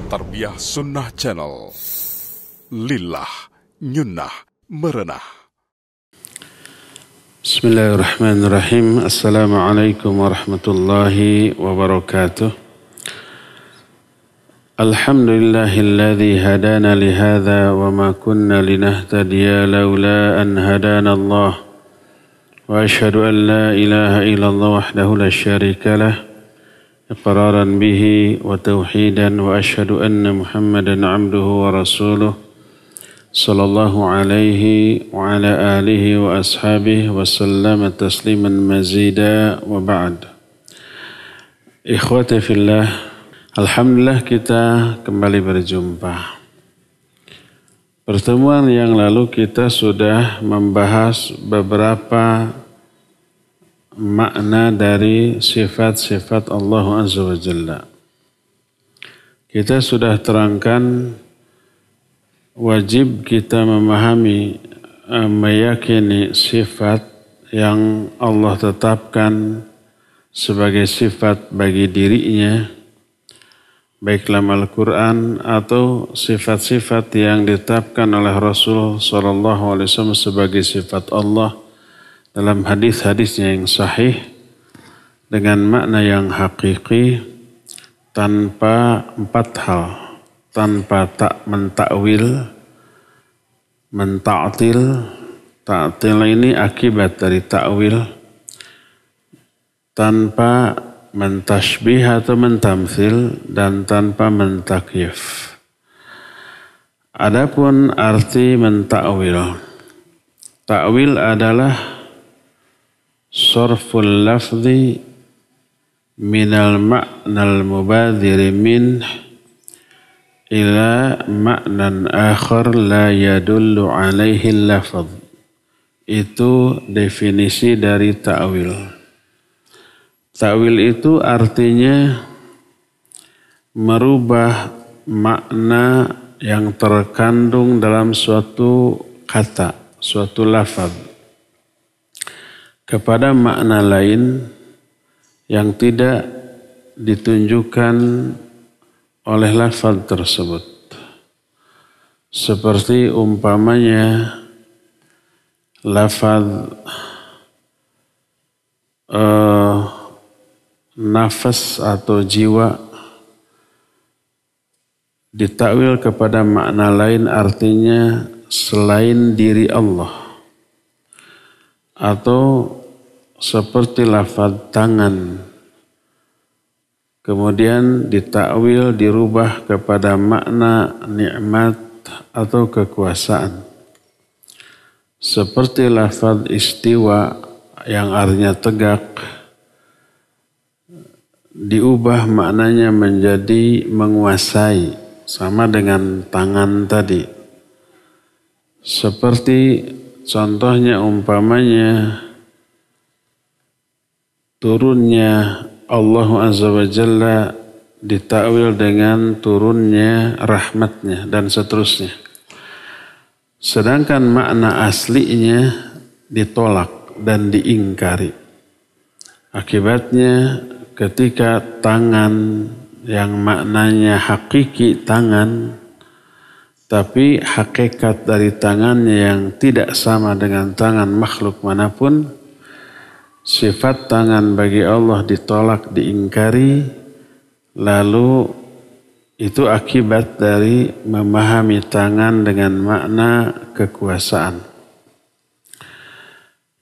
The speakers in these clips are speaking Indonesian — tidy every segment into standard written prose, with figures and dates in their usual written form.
Tarbiyah Sunnah Channel. Lillah Nyunnah Merenah. Bismillahirrahmanirrahim. Assalamualaikum warahmatullahi wabarakatuh. Alhamdulillahilladzi hadana lihadza wa ma kunna linahtadiya laula an hadana Allah. Wa asyhadu an la ilaha illallah wahdahu la syarika lah. Iqraran bihi wa tauhidan wa asyhadu anna Muhammadan abduhu wa rasuluh sallallahu alaihi wa ala alihi wa ashabihi wa sallama tasliman mazida wa ba'd. Ikhwati fillah, alhamdulillah kita kembali berjumpa. Pertemuan yang lalu kita sudah membahas beberapa makna dari sifat-sifat Allah Azza wa Jalla. Kita sudah terangkan wajib kita memahami, meyakini sifat yang Allah tetapkan sebagai sifat bagi dirinya, baik dalam Al-Quran atau sifat-sifat yang ditetapkan oleh Rasul SAW sebagai sifat Allah dalam hadis-hadisnya yang sahih dengan makna yang hakiki tanpa empat hal, tanpa tak mentakwil, menta'til. Ta'til ini akibat dari takwil, tanpa mentashbih atau mentamthil, dan tanpa mentakyif. Adapun arti mentakwil, takwil adalah sarful lafzi minal ma'nal mubadhiri min ila ma'nan akhar la yadullu alaihi lafz. Itu definisi dari ta'wil. Ta'wil itu artinya merubah makna yang terkandung dalam suatu kata, suatu lafaz kepada makna lain yang tidak ditunjukkan oleh lafaz tersebut. Seperti umpamanya lafaz nafas atau jiwa ditakwil kepada makna lain, artinya selain diri Allah. Atau seperti lafaz tangan, kemudian ditakwil, dirubah kepada makna nikmat atau kekuasaan. Seperti lafaz istiwa yang artinya tegak, diubah maknanya menjadi menguasai, sama dengan tangan tadi. Seperti contohnya umpamanya turunnya Allah Azza wa Jalla ditakwil dengan turunnya rahmatnya dan seterusnya. Sedangkan makna aslinya ditolak dan diingkari. Akibatnya ketika tangan yang maknanya hakiki tangan, tapi hakikat dari tangannya yang tidak sama dengan tangan makhluk manapun, sifat tangan bagi Allah ditolak, diingkari, lalu itu akibat dari memahami tangan dengan makna kekuasaan.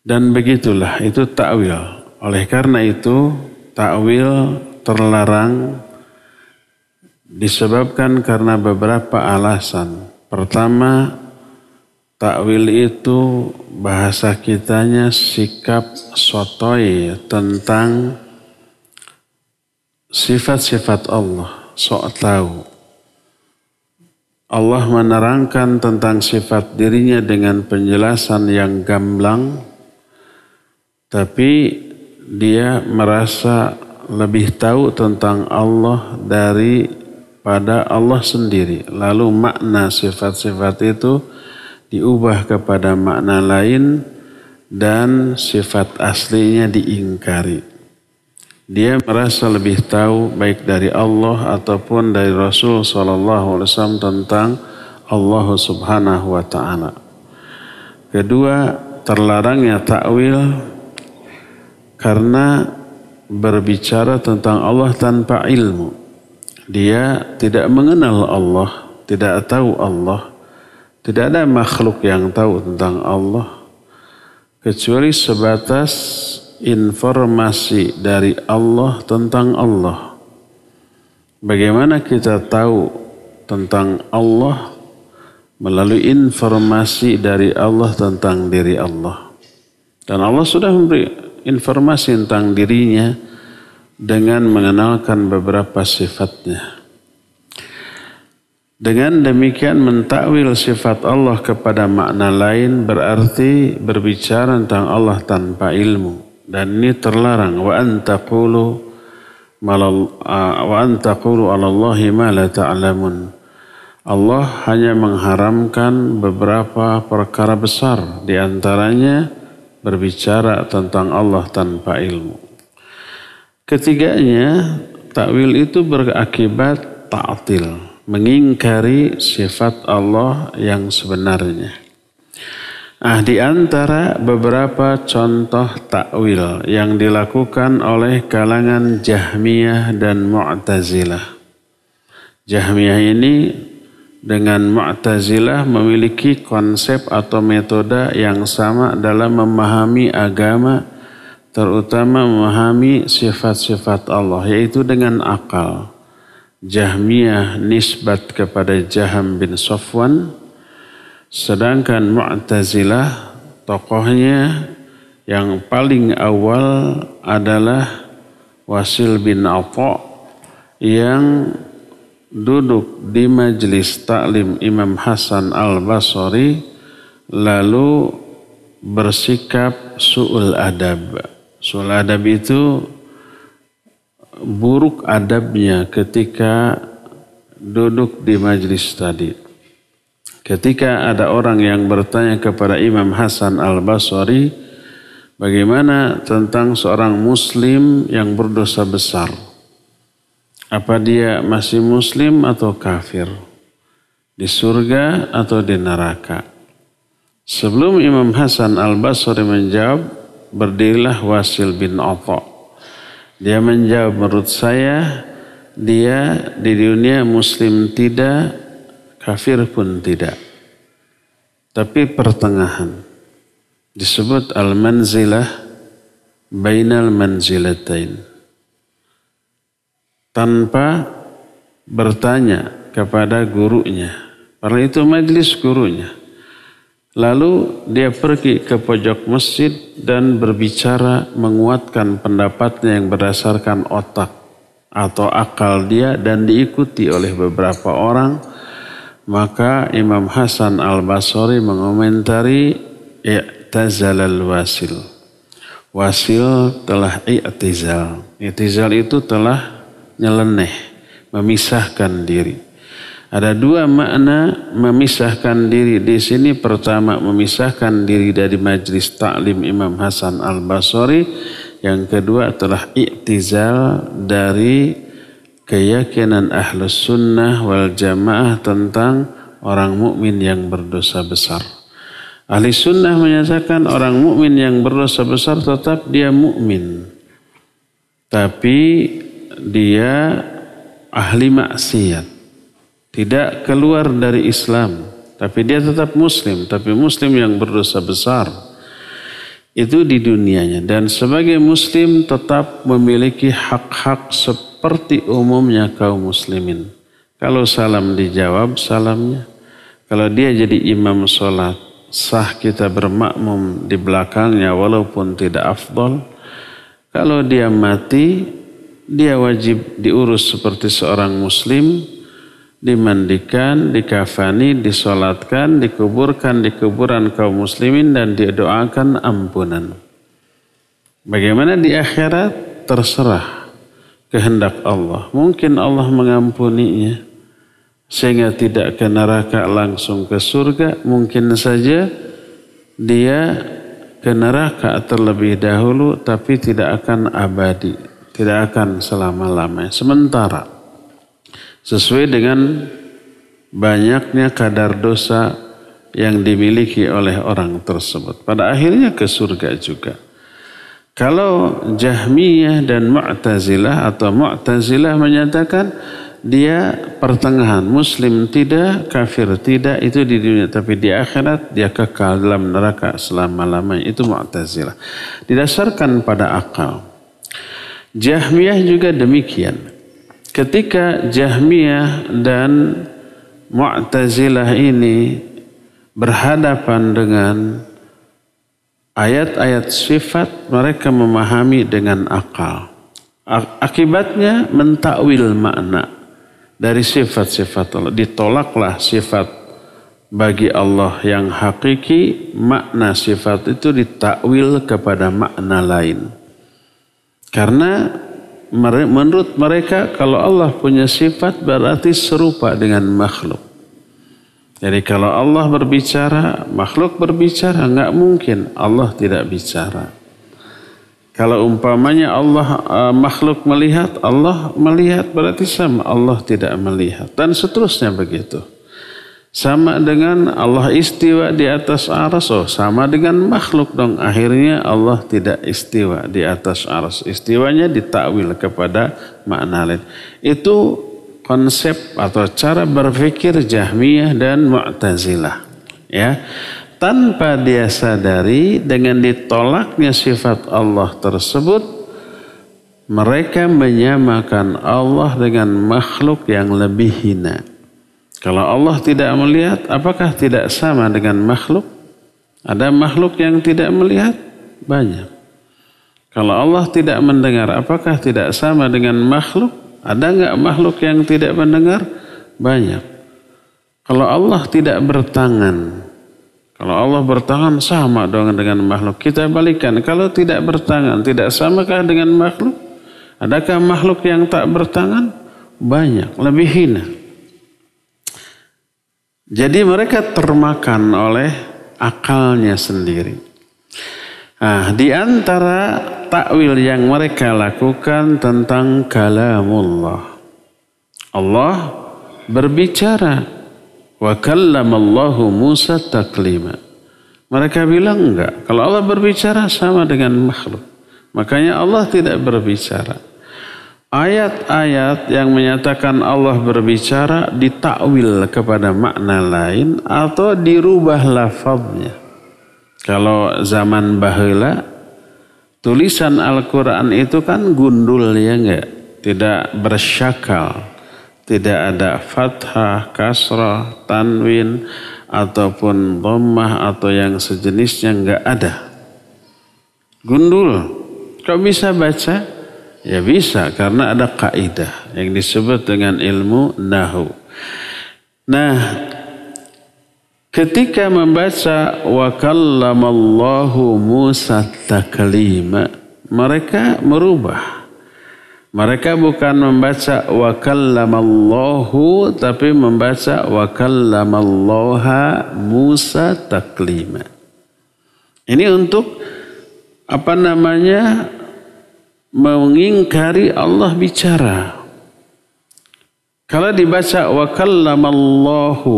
Dan begitulah, itu ta'wil. Oleh karena itu, ta'wil terlarang disebabkan karena beberapa alasan. Pertama, ta'wil itu bahasa kitanya sikap sotoy tentang sifat-sifat Allah, sok tahu. Allah menerangkan tentang sifat dirinya dengan penjelasan yang gamblang, tapi dia merasa lebih tahu tentang Allah daripada Allah sendiri. Lalu makna sifat-sifat itu diubah kepada makna lain dan sifat aslinya diingkari. Dia merasa lebih tahu baik dari Allah ataupun dari Rasul SAW tentang Allah Subhanahu wa Ta'ala. Kedua, terlarangnya takwil karena berbicara tentang Allah tanpa ilmu. Dia tidak mengenal Allah, tidak tahu Allah. Tidak ada makhluk yang tahu tentang Allah kecuali sebatas informasi dari Allah tentang Allah. Bagaimana kita tahu tentang Allah? Melalui informasi dari Allah tentang diri Allah. Dan Allah sudah memberi informasi tentang dirinya dengan mengenalkan beberapa sifatnya. Dengan demikian mentakwil sifat Allah kepada makna lain berarti berbicara tentang Allah tanpa ilmu. Dan ini terlarang. Wa an taqulu 'ala Allahi ma la ta'lamun. Allah hanya mengharamkan beberapa perkara besar, di antaranya berbicara tentang Allah tanpa ilmu. Ketiganya, takwil itu berakibat ta'til, mengingkari sifat Allah yang sebenarnya. Di antara beberapa contoh takwil yang dilakukan oleh kalangan Jahmiyah dan Mu'tazilah. Jahmiyah ini dengan Mu'tazilah memiliki konsep atau metode yang sama dalam memahami agama, terutama memahami sifat-sifat Allah, yaitu dengan akal. Jahmiyah nisbat kepada Jaham bin Safwan, sedangkan Mu'tazilah tokohnya yang paling awal adalah Wasil bin Atha yang duduk di majelis taklim Imam Hasan al-Basri lalu bersikap su'ul adab. Su'ul adab itu buruk adabnya ketika duduk di majelis tadi. Ketika ada orang yang bertanya kepada Imam Hasan al-Basri, bagaimana tentang seorang muslim yang berdosa besar? Apa dia masih muslim atau kafir? Di surga atau di neraka? Sebelum Imam Hasan al-Basri menjawab, berdirilah Wasil bin Atha. Dia menjawab, menurut saya dia di dunia muslim tidak, kafir pun tidak. Tapi pertengahan. Disebut al-manzilah bainal manzilatain. Tanpa bertanya kepada gurunya. Karena itu majelis gurunya. Lalu dia pergi ke pojok masjid dan berbicara menguatkan pendapatnya yang berdasarkan otak atau akal dia dan diikuti oleh beberapa orang. Maka Imam Hasan al-Basri mengomentari i'tazalal wasil. Wasil telah i'tizal. I'tizal itu telah nyeleneh, memisahkan diri. Ada dua makna memisahkan diri di sini. Pertama, memisahkan diri dari majlis taklim Imam Hasan al-Basri. Yang kedua telah i'tizal dari keyakinan ahlus sunnah wal jamaah tentang orang mukmin yang berdosa besar. Ahli sunnah menyatakan orang mukmin yang berdosa besar tetap dia mukmin, tapi dia ahli maksiat, tidak keluar dari Islam, tapi dia tetap muslim, tapi muslim yang berdosa besar. Itu di dunianya. Dan sebagai muslim tetap memiliki hak-hak seperti umumnya kaum muslimin. Kalau salam dijawab salamnya. Kalau dia jadi imam sholat, sah kita bermakmum di belakangnya walaupun tidak afdal. Kalau dia mati, dia wajib diurus seperti seorang muslim, dimandikan, dikafani, disolatkan, dikuburkan di kuburan kaum muslimin dan didoakan ampunan. Bagaimana di akhirat? Terserah kehendak Allah. Mungkin Allah mengampuninya sehingga tidak ke neraka langsung ke surga. Mungkin saja dia ke neraka terlebih dahulu tapi tidak akan abadi. tidak akan selama-lamanya. Sementara sesuai dengan banyaknya kadar dosa yang dimiliki oleh orang tersebut, pada akhirnya ke surga juga. Kalau Jahmiyah dan Mu'tazilah atau Mu'tazilah menyatakan dia pertengahan, Muslim tidak, kafir tidak, itu di dunia, tapi di akhirat dia kekal dalam neraka selama-lamanya. Itu Mu'tazilah. Didasarkan pada akal. Jahmiyah juga demikian. Ketika Jahmiyah dan Mu'tazilah ini berhadapan dengan ayat-ayat sifat, mereka memahami dengan akal. Akibatnya mentakwil makna dari sifat-sifat Allah. Ditolaklah sifat bagi Allah yang hakiki, makna sifat itu ditakwil kepada makna lain. Karena menurut mereka kalau Allah punya sifat berarti serupa dengan makhluk. Jadi kalau Allah berbicara, makhluk berbicara, enggak mungkin Allah tidak bicara. Kalau umpamanya Allah makhluk melihat, Allah melihat berarti sama, Allah tidak melihat. Dan seterusnya begitu. Sama dengan Allah istiwa di atas arsy, oh sama dengan makhluk dong. Akhirnya Allah tidak istiwa di atas arsy. Istiwanya ditakwil kepada makna lain. Itu konsep atau cara berpikir Jahmiyah dan Mu'tazilah. Ya. Tanpa dia sadari, dengan ditolaknya sifat Allah tersebut, mereka menyamakan Allah dengan makhluk yang lebih hina. Kalau Allah tidak melihat, apakah tidak sama dengan makhluk? Ada makhluk yang tidak melihat? Banyak. Kalau Allah tidak mendengar, apakah tidak sama dengan makhluk? Ada enggak makhluk yang tidak mendengar? Banyak. Kalau Allah tidak bertangan, kalau Allah bertangan sama dong dengan makhluk. Kita balikan. Kalau tidak bertangan, tidak samakah dengan makhluk? Adakah makhluk yang tak bertangan? Banyak, lebih hina. Jadi mereka termakan oleh akalnya sendiri. Nah, di antara takwil yang mereka lakukan tentang kalamullah. Allah berbicara. Wa kallamallahu Musa taklima. Mereka bilang enggak. Kalau Allah berbicara sama dengan makhluk. Makanya Allah tidak berbicara. Ayat-ayat yang menyatakan Allah berbicara ditakwil kepada makna lain atau dirubah lafadznya. Kalau zaman baheula, tulisan Al-Quran itu kan gundul ya enggak? Tidak bersyakal. Tidak ada fathah, kasrah, tanwin, ataupun dhammah atau yang sejenisnya, enggak ada. Gundul. Kok bisa baca? Ya bisa, karena ada kaidah yang disebut dengan ilmu nahwu. Nah, ketika membaca wa kallamallahu Musa taklima, mereka merubah. Mereka bukan membaca wa kallamallahu, tapi membaca wa kallamallaha Musa taklima. Ini untuk apa namanya? Mengingkari Allah bicara. Kalau dibaca wa kallamallahu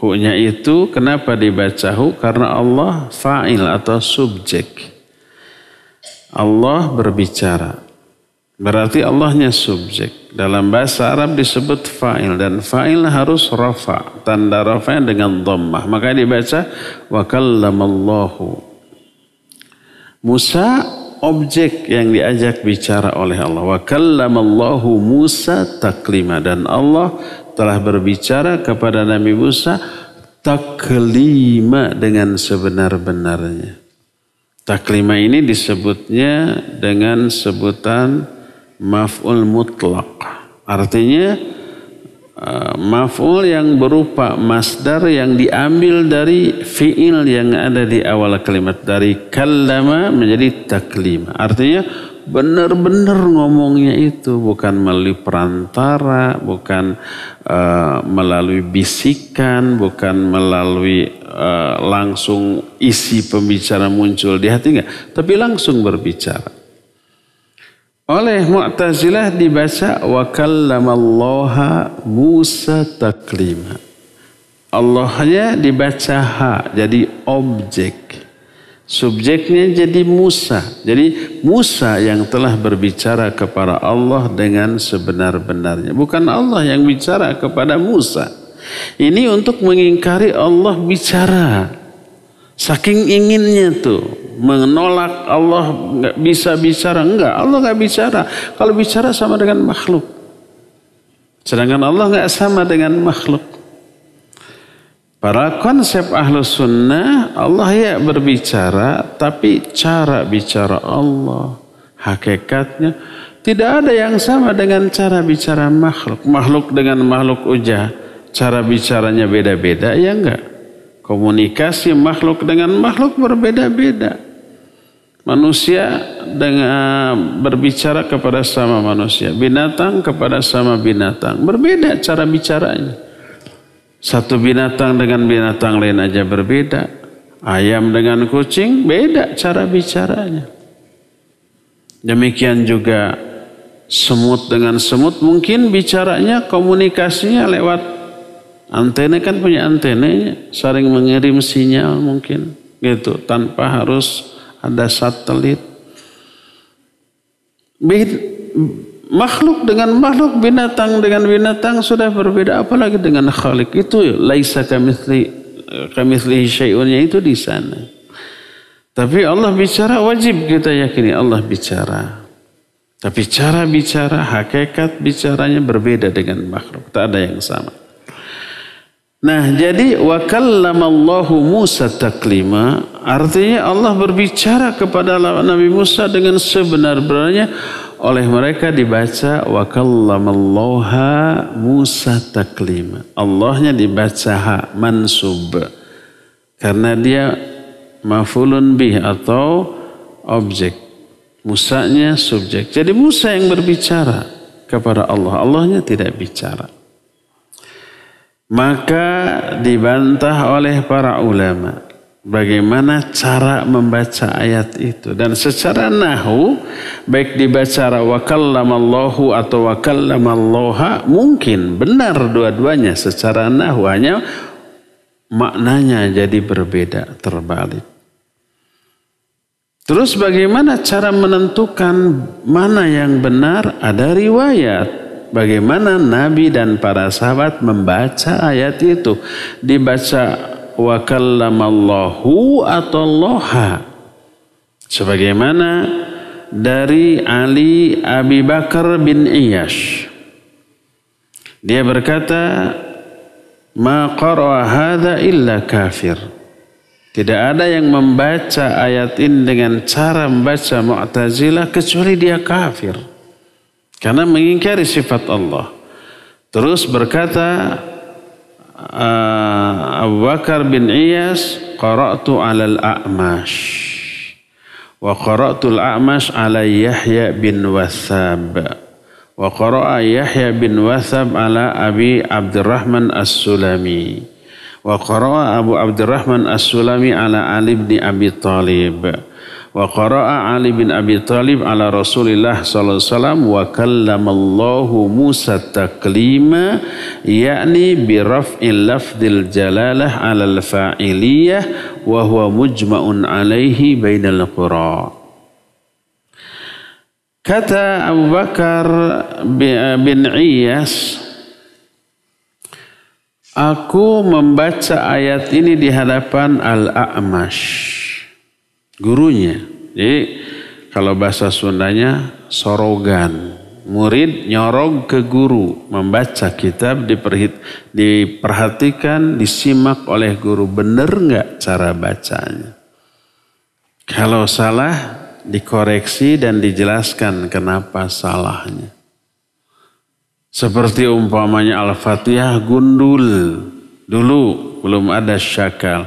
hu-nya itu kenapa dibaca hu? Karena Allah fa'il atau subjek. Allah berbicara. Berarti Allahnya subjek. Dalam bahasa Arab disebut fa'il dan fa'il harus rafa. Tanda rafa'nya dengan dhammah. Maka dibaca wa kallamallahu. Musa objek yang diajak bicara oleh Allah. Wa kallamallahu Musa taklima. Dan Allah telah berbicara kepada Nabi Musa taklima dengan sebenar-benarnya. Taklima ini disebutnya dengan sebutan maf'ul mutlaq. Artinya maf'ul yang berupa masdar yang diambil dari fi'il yang ada di awal kalimat. Dari kallama menjadi taklima. Artinya benar-benar ngomongnya itu. Bukan melalui perantara, bukan melalui bisikan, bukan melalui langsung isi pembicara muncul di hati, enggak. Tapi langsung berbicara. Oleh Mu'tazilah dibaca wa kallamallaha Musa taklima. Allahnya dibaca ha, jadi objek. Subjeknya jadi Musa. Jadi Musa yang telah berbicara kepada Allah dengan sebenar-benarnya. Bukan Allah yang bicara kepada Musa. Ini untuk mengingkari Allah bicara. Saking inginnya tuh. Menolak Allah nggak bisa bicara. Enggak, Allah nggak bicara. Kalau bicara sama dengan makhluk. Sedangkan Allah nggak sama dengan makhluk. Para konsep Ahlus Sunnah, Allah ya berbicara, tapi cara bicara Allah, hakikatnya tidak ada yang sama dengan cara bicara makhluk. Makhluk dengan makhluk ujah, cara bicaranya beda-beda, ya enggak? Komunikasi makhluk dengan makhluk berbeda-beda. Manusia dengan berbicara kepada sama manusia, binatang kepada sama binatang, berbeda cara bicaranya. Satu binatang dengan binatang lain aja berbeda. Ayam dengan kucing beda cara bicaranya. Demikian juga semut dengan semut mungkin bicaranya komunikasinya lewat antena, kan punya antenanya, saling mengirim sinyal mungkin gitu tanpa harus ada satelit. Makhluk dengan makhluk, binatang dengan binatang sudah berbeda, apalagi dengan Khalik. Itu laisa kamitslihi syai'unnya itu di sana. Tapi Allah bicara, wajib kita yakini Allah bicara. Tapi cara bicara, hakikat bicaranya berbeda dengan makhluk, tak ada yang sama. Nah, jadi wa kallamallahu Musa taklima, artinya Allah berbicara kepada Nabi Musa dengan sebenar-benarnya. Oleh mereka dibaca wa kallamallaha Musa taklima. Allahnya dibaca ha, mansub. Karena dia maf'ulun bih atau objek. Musanya subjek. Jadi Musa yang berbicara kepada Allah. Allahnya tidak bicara. Maka dibantah oleh para ulama. Bagaimana cara membaca ayat itu. Dan secara nahu, baik dibaca wa kallamallahu atau wa kallamallaha, mungkin benar dua-duanya secara nahu. Hanya maknanya jadi berbeda, terbalik. Terus bagaimana cara menentukan mana yang benar? Ada riwayat. Bagaimana Nabi dan para sahabat membaca ayat itu. Dibaca wa kallamallahu atau loha. Sebagaimana dari Ali Abi Bakar bin Iyash. Dia berkata, ma qara'a hadza illa kafir. Tidak ada yang membaca ayat ini dengan cara membaca Mu'tazilah kecuali dia kafir. Karena mengingkari sifat Allah. Terus berkata Abu Bakar bin Iyas, qara'tu 'alal A'mash wa qara'tul A'mash 'ala Yahya bin Wathab wa qara'a Yahya bin Wathab 'ala Abi Abdurrahman As-Sulami wa qara'a Abu Abdurrahman As-Sulami 'ala Ali bin Abi Thalib wa qara'a Ali bin Abi Thalib 'ala Rasulillah sallallahu alaihi wasallam wa kallamallahu Musa taklima, yakni bi raf'il lafdil jalalah 'ala al-fa'iliyah wa huwa mujma'un 'alaihi bainal qura. Kata Abu Bakar bin Iyas, aku membaca ayat ini di hadapan Al-A'mash, gurunya. Jadi kalau bahasa Sundanya sorogan. Murid nyorog ke guru, membaca kitab, diperhatikan, disimak oleh guru. Benar nggak cara bacanya? Kalau salah, dikoreksi dan dijelaskan kenapa salahnya. Seperti umpamanya Al-Fatihah gundul. Dulu belum ada syakal.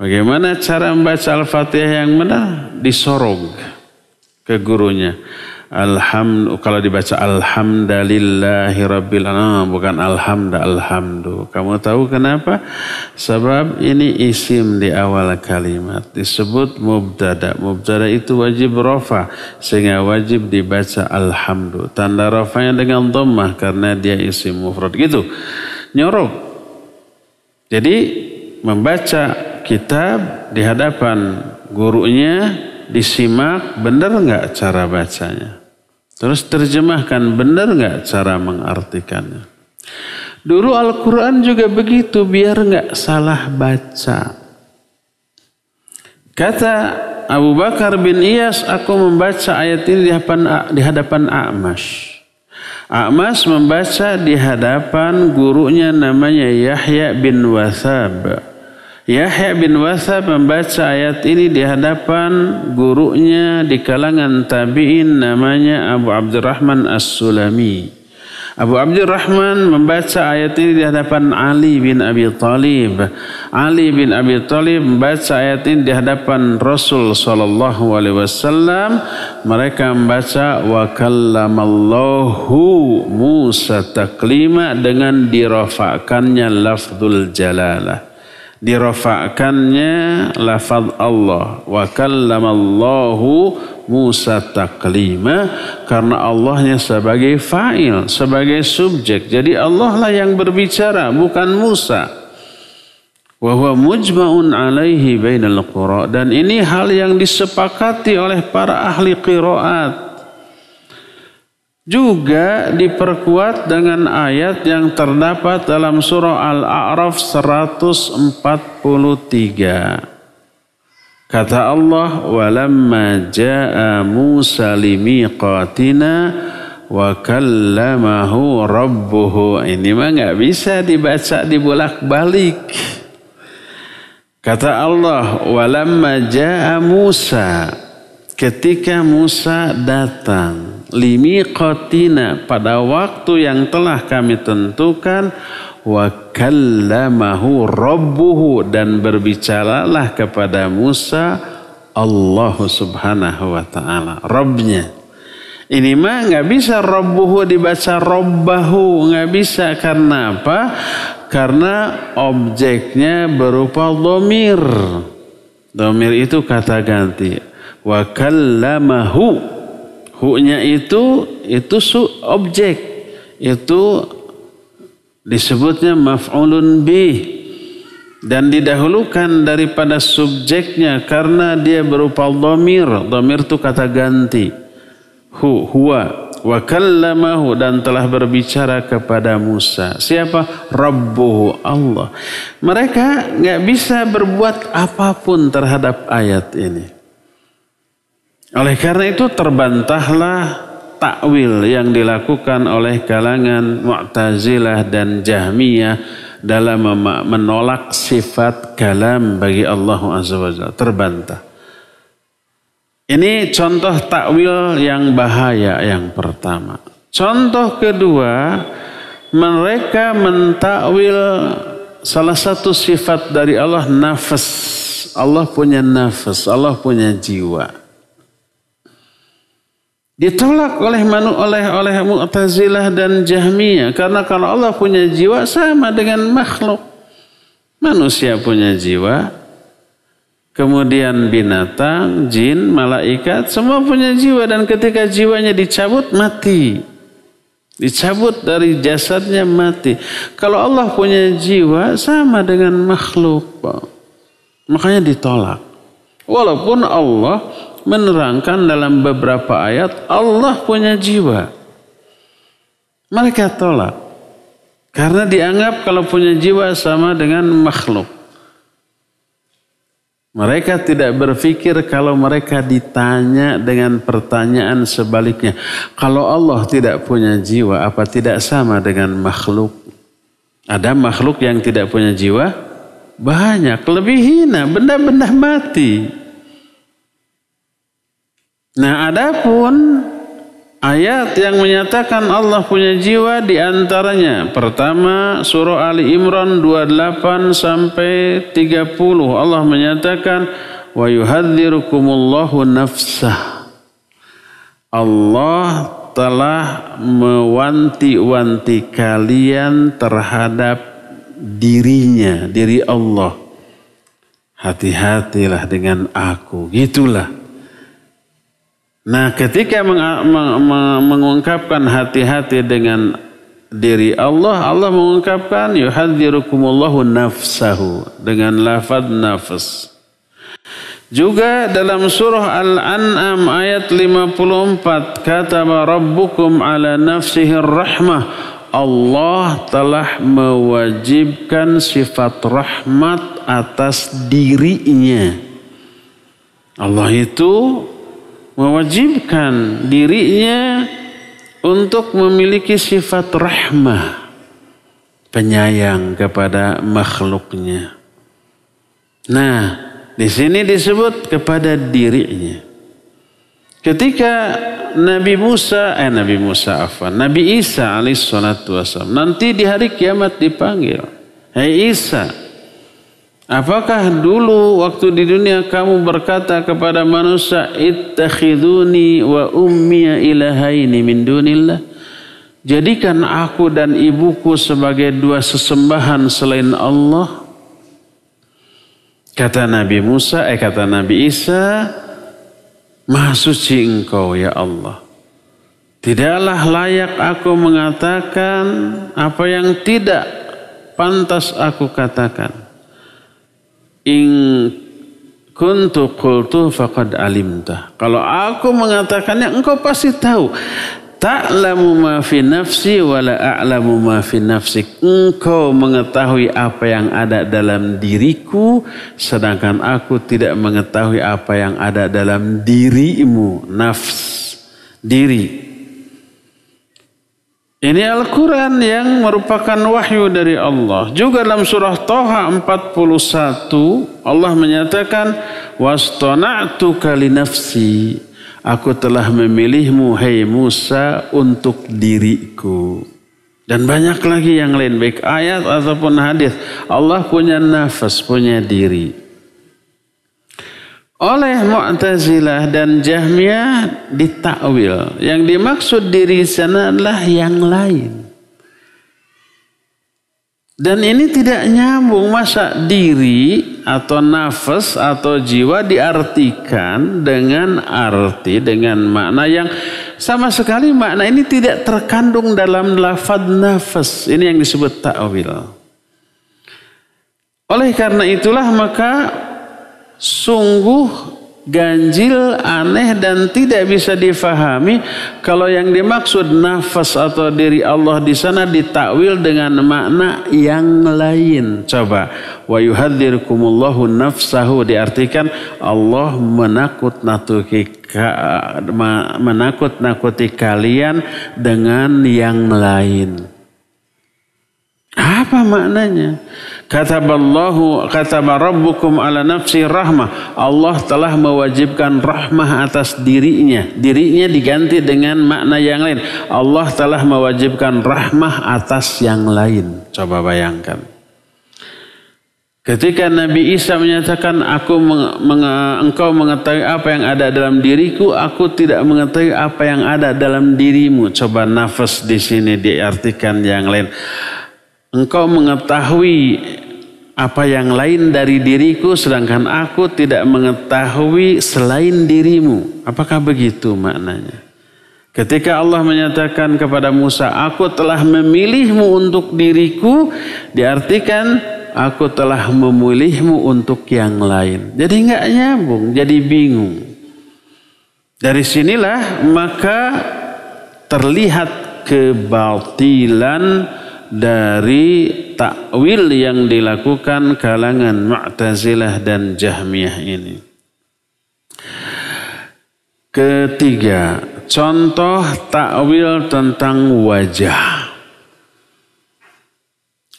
Bagaimana cara membaca Al-Fatihah yang benar? Disorog ke gurunya. Kalau dibaca alhamdulillahi rabbil alamin, bukan alhamdu. Kamu tahu kenapa? Sebab ini isim di awal kalimat disebut mubtada. Mubtada itu wajib rafa, sehingga wajib dibaca alhamdu. Tanda rafanya dengan dhammah karena dia isim mufrad gitu. Nyorok. Jadi membaca kitab di hadapan gurunya, disimak benar nggak cara bacanya. Terus terjemahkan benar nggak cara mengartikannya. Dulu Al-Quran juga begitu biar nggak salah baca. Kata Abu Bakar bin Iyas, aku membaca ayat ini di hadapan A'mash. A'mash membaca di hadapan gurunya namanya Yahya bin Wathab. Yahya bin Wathab membaca ayat ini di hadapan gurunya di kalangan tabi'in namanya Abu Abdurrahman As-Sulami. Abu Abdurrahman membaca ayat ini di hadapan Ali bin Abi Thalib. Ali bin Abi Thalib membaca ayat ini di hadapan Rasul sallallahu alaihi wasallam. Mereka membaca wa kallamallahu Musa taklima dengan dirafakannya lafzul jalalah. Dirafa'kannya lafaz Allah, wa kallamallahu Musa taklima, karena Allahnya sebagai fa'il, sebagai subjek. Jadi Allah lah yang berbicara, bukan Musa. Wa huwa mujma'un alaihi bainal qura, dan ini hal yang disepakati oleh para ahli qiraat. Juga diperkuat dengan ayat yang terdapat dalam surah Al-A'raf 143. Kata Allah, walamma jaa Musa limiqatina wa kallamahu rabbuhu. Ini mah nggak bisa dibaca dibolak-balik. Kata Allah, walamma jaa Musa, ketika Musa datang, limiqatina, pada waktu yang telah kami tentukan, wa kallamahu rabbuhu, dan berbicaralah kepada Musa Allah subhanahu wa ta'ala, Rabbnya. Ini mah nggak bisa rabbuhu dibaca rabbahu, nggak bisa. Karena apa? Karena objeknya berupa dhamir. Dhamir itu kata ganti. Wa kallamahu, hu-nya itu objek, itu disebutnya maf'ulun bih, dan didahulukan daripada subjeknya karena dia berupa dhamir. Dhamir itu kata ganti. Huwa wa kallamahu, dan telah berbicara kepada Musa. Siapa? Rabbuhu, Allah. Mereka nggak bisa berbuat apapun terhadap ayat ini. Oleh karena itu terbantahlah takwil yang dilakukan oleh kalangan Mu'tazilah dan Jahmiyah dalam menolak sifat kalam bagi Allah Azza wa Jalla. Terbantah. Ini contoh takwil yang bahaya yang pertama. Contoh kedua, mereka mentakwil salah satu sifat dari Allah, nafas. Allah punya nafas, Allah punya jiwa. Ditolak oleh Mu'tazilah dan Jahmiyah, karena kalau Allah punya jiwa sama dengan makhluk. Manusia punya jiwa, kemudian binatang, jin, malaikat, semua punya jiwa, dan ketika jiwanya dicabut mati. Dicabut dari jasadnya mati. Kalau Allah punya jiwa sama dengan makhluk, makanya ditolak. Walaupun Allah menerangkan dalam beberapa ayat Allah punya jiwa, mereka tolak karena dianggap kalau punya jiwa sama dengan makhluk. Mereka tidak berpikir kalau mereka ditanya dengan pertanyaan sebaliknya, kalau Allah tidak punya jiwa, apa tidak sama dengan makhluk? Ada makhluk yang tidak punya jiwa? Banyak, lebih hina, benda-benda mati. Nah, adapun ayat yang menyatakan Allah punya jiwa diantaranya pertama surah Ali Imran 28 sampai 30. Allah menyatakan wa yuhadzirukumullahu nafsah. Allah telah mewanti-wanti kalian terhadap dirinya, diri Allah. Hati-hatilah dengan aku, gitulah. Nah, ketika mengungkapkan hati-hati dengan diri Allah, Allah mengungkapkan yuhadzirukumullahu nafsahu dengan lafaz nafs. Juga dalam surah Al-An'am ayat 54, kataba rabbukum ala nafsihi rahmah. Allah telah mewajibkan sifat rahmat atas dirinya. Allah itu mewajibkan dirinya untuk memiliki sifat rahmah, penyayang kepada makhluknya. Nah, di sini disebut kepada dirinya. Ketika Nabi Isa alaihissalatu wassalam nanti di hari kiamat dipanggil, "Hai Isa, apakah dulu waktu di dunia kamu berkata kepada manusia, ittakhiduni wa ummiya ilahaini min dunillah? Jadikan aku dan ibuku sebagai dua sesembahan selain Allah." Kata Nabi Isa, "Maha suci Engkau ya Allah. Tidaklah layak aku mengatakan apa yang tidak pantas aku katakan. In kuntu qultu faqad alimta." Kalau aku mengatakannya, engkau pasti tahu. Ta'lamu ma fi nafsi wa la a'lamu ma fi nafsik. Engkau mengetahui apa yang ada dalam diriku, sedangkan aku tidak mengetahui apa yang ada dalam dirimu. Nafs, diri. Ini Al-Quran yang merupakan wahyu dari Allah. Juga dalam surah Thaha 41, Allah menyatakan, wastona'tuka li nafsi. Aku telah memilihmu, hai Musa, untuk diriku. Dan banyak lagi yang lain, baik ayat ataupun hadis. Allah punya nafas, punya diri. Oleh Mu'tazilah dan Jahmiyah ditakwil. Yang dimaksud diri sana adalah yang lain. Dan ini tidak nyambung, masa diri atau nafas atau jiwa diartikan dengan makna yang sama sekali makna ini tidak terkandung dalam lafaz nafas. Ini yang disebut ta'wil. Oleh karena itulah maka sungguh ganjil, aneh dan tidak bisa difahami kalau yang dimaksud nafas atau diri Allah di sana ditakwil dengan makna yang lain. Coba, wa yuhadzirukumullahu nafsahu diartikan Allah menakut-nakuti kalian dengan yang lain. Apa maknanya? Kataba rabbukum ala nafsi rahmah. Allah telah mewajibkan rahmah atas dirinya. Dirinya diganti dengan makna yang lain. Allah telah mewajibkan rahmah atas yang lain. Coba bayangkan. Ketika Nabi Isa menyatakan, engkau mengetahui apa yang ada dalam diriku, aku tidak mengetahui apa yang ada dalam dirimu. Coba nafas di sini diartikan yang lain. Engkau mengetahui apa yang lain dari diriku, sedangkan aku tidak mengetahui selain dirimu. Apakah begitu maknanya? Ketika Allah menyatakan kepada Musa, aku telah memilihmu untuk diriku, diartikan aku telah memilihmu untuk yang lain. Jadi nggak nyambung, jadi bingung. Dari sinilah maka terlihat kebatilan dari takwil yang dilakukan kalangan Mu'tazilah dan Jahmiyah ini. Ketiga, contoh takwil tentang wajah.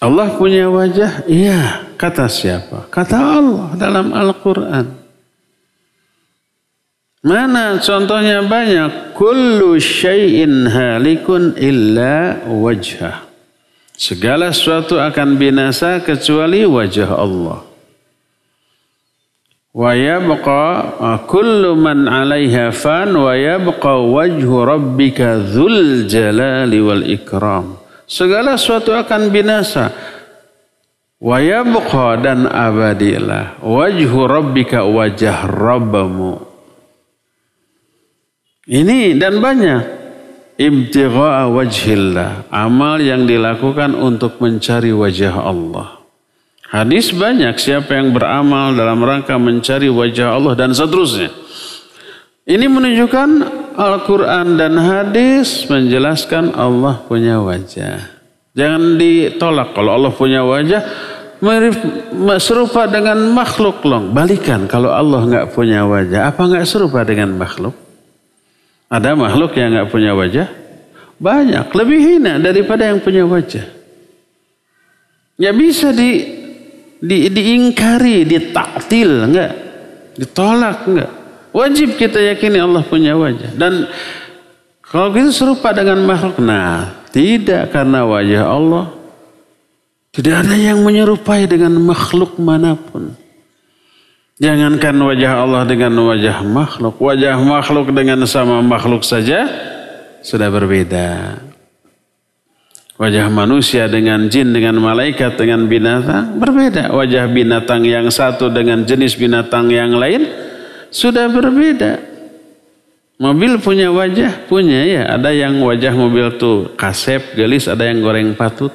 Allah punya wajah? Iya. Kata siapa? Kata Allah dalam Al-Quran. Mana contohnya banyak? Kullu syai'in halikun illa wajhah. Segala sesuatu akan binasa kecuali wajah Allah. wa yabqa kullu man 'alaiha fan wa yabqa wajhu rabbika dzul jalali wal ikram. Segala sesuatu akan binasa. Wa yabqa dan abadilah wajhu rabbika, wajah Rabbamu. Ini dan banyak. Ibtigha'a wajhillah, amal yang dilakukan untuk mencari wajah Allah. Hadis banyak, siapa yang beramal dalam rangka mencari wajah Allah dan seterusnya. Ini menunjukkan Al-Quran dan hadis menjelaskan Allah punya wajah. Jangan ditolak kalau Allah punya wajah serupa dengan makhluk loh. Balikan, kalau Allah nggak punya wajah, apa nggak serupa dengan makhluk? Ada makhluk yang nggak punya wajah? Banyak, lebih hina daripada yang punya wajah. Ya bisa diingkari, ditaktil, enggak, ditolak, enggak. Wajib kita yakini Allah punya wajah. Dan kalau gitu serupa dengan makhluk. Nah, tidak, karena wajah Allah tidak ada yang menyerupai dengan makhluk manapun. Jangankan wajah Allah dengan wajah makhluk dengan sama makhluk saja sudah berbeda. Wajah manusia dengan jin, dengan malaikat, dengan binatang berbeda. Wajah binatang yang satu dengan jenis binatang yang lain sudah berbeda. Mobil punya wajah, punya ya. Ada yang wajah mobil tuh kasep, gelis, ada yang goreng patut.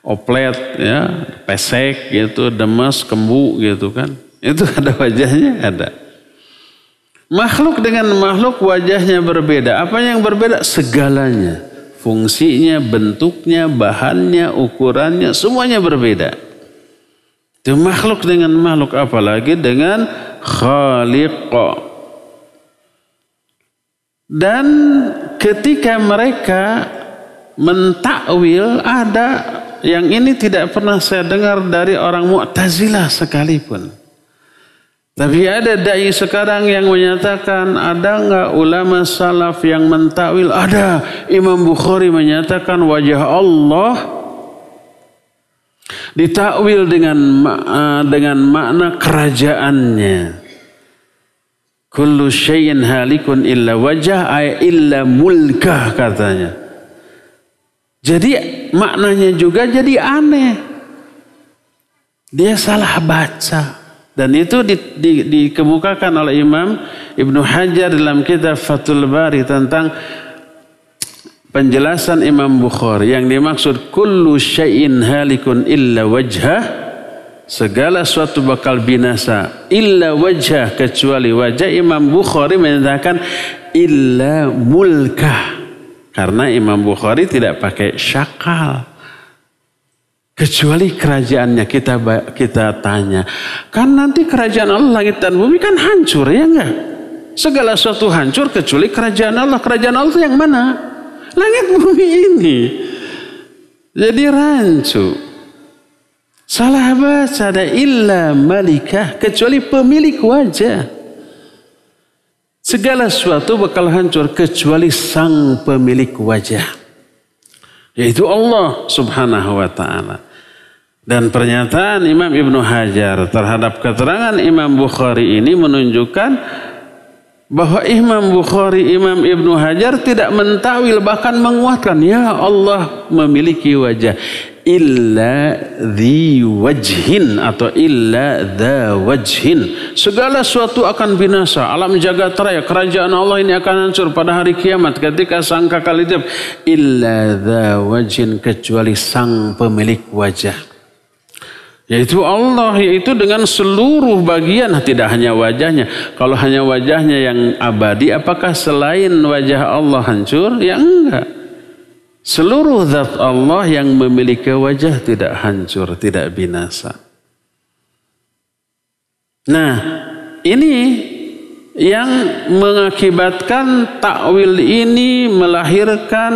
Oplet, ya, pesek gitu, demes, kembu gitu kan. Itu ada wajahnya, ada. Makhluk dengan makhluk wajahnya berbeda. Apa yang berbeda? Segalanya. Fungsinya, bentuknya, bahannya, ukurannya, semuanya berbeda. Itu makhluk dengan makhluk, apalagi dengan khaliq. Dan ketika mereka mentakwil, ada yang ini tidak pernah saya dengar dari orang Mu'tazilah sekalipun. Tapi ada dai sekarang yang menyatakan, ada enggak ulama salaf yang mentakwil? Ada. Imam Bukhari menyatakan wajah Allah ditakwil dengan makna kerajaannya. Kullu syai'in halikun illa wajah ay illa mulkah, katanya. Jadi maknanya juga jadi aneh. Dia salah baca. Dan itu dikemukakan oleh Imam Ibnu Hajar dalam kitab Fathul Bari tentang penjelasan Imam Bukhari. Yang dimaksud kullu syai'in halikun illa wajhah, segala sesuatu bakal binasa illa wajhah, kecuali wajah. Imam Bukhari menyatakan illa mulkah, karena Imam Bukhari tidak pakai syakal. Kecuali kerajaannya. Kita tanya, kan nanti kerajaan Allah langit dan bumi kan hancur, ya enggak? Segala sesuatu hancur kecuali kerajaan Allah. Kerajaan Allah yang mana? Langit bumi ini. Jadi rancu. Salah baca, ada illa malikah, kecuali pemilik wajah. Segala sesuatu bakal hancur kecuali sang pemilik wajah, yaitu Allah subhanahu wa ta'ala. Dan pernyataan Imam Ibnu Hajar terhadap keterangan Imam Bukhari ini menunjukkan bahwa Imam Bukhari, Imam Ibnu Hajar tidak mentakwil, bahkan menguatkan, ya Allah memiliki wajah. Illa dhi wajhin atau illa dha wajhin. Segala sesuatu akan binasa. Alam jagat raya, kerajaan Allah ini akan hancur pada hari kiamat ketika sangkakala itu. Illa dha wajhin, kecuali sang pemilik wajah, yaitu Allah, yaitu dengan seluruh bagian, tidak hanya wajahnya. Kalau hanya wajahnya yang abadi, apakah selain wajah Allah hancur? Ya enggak. Seluruh zat Allah yang memiliki wajah tidak hancur, tidak binasa. Nah, ini yang mengakibatkan takwil ini melahirkan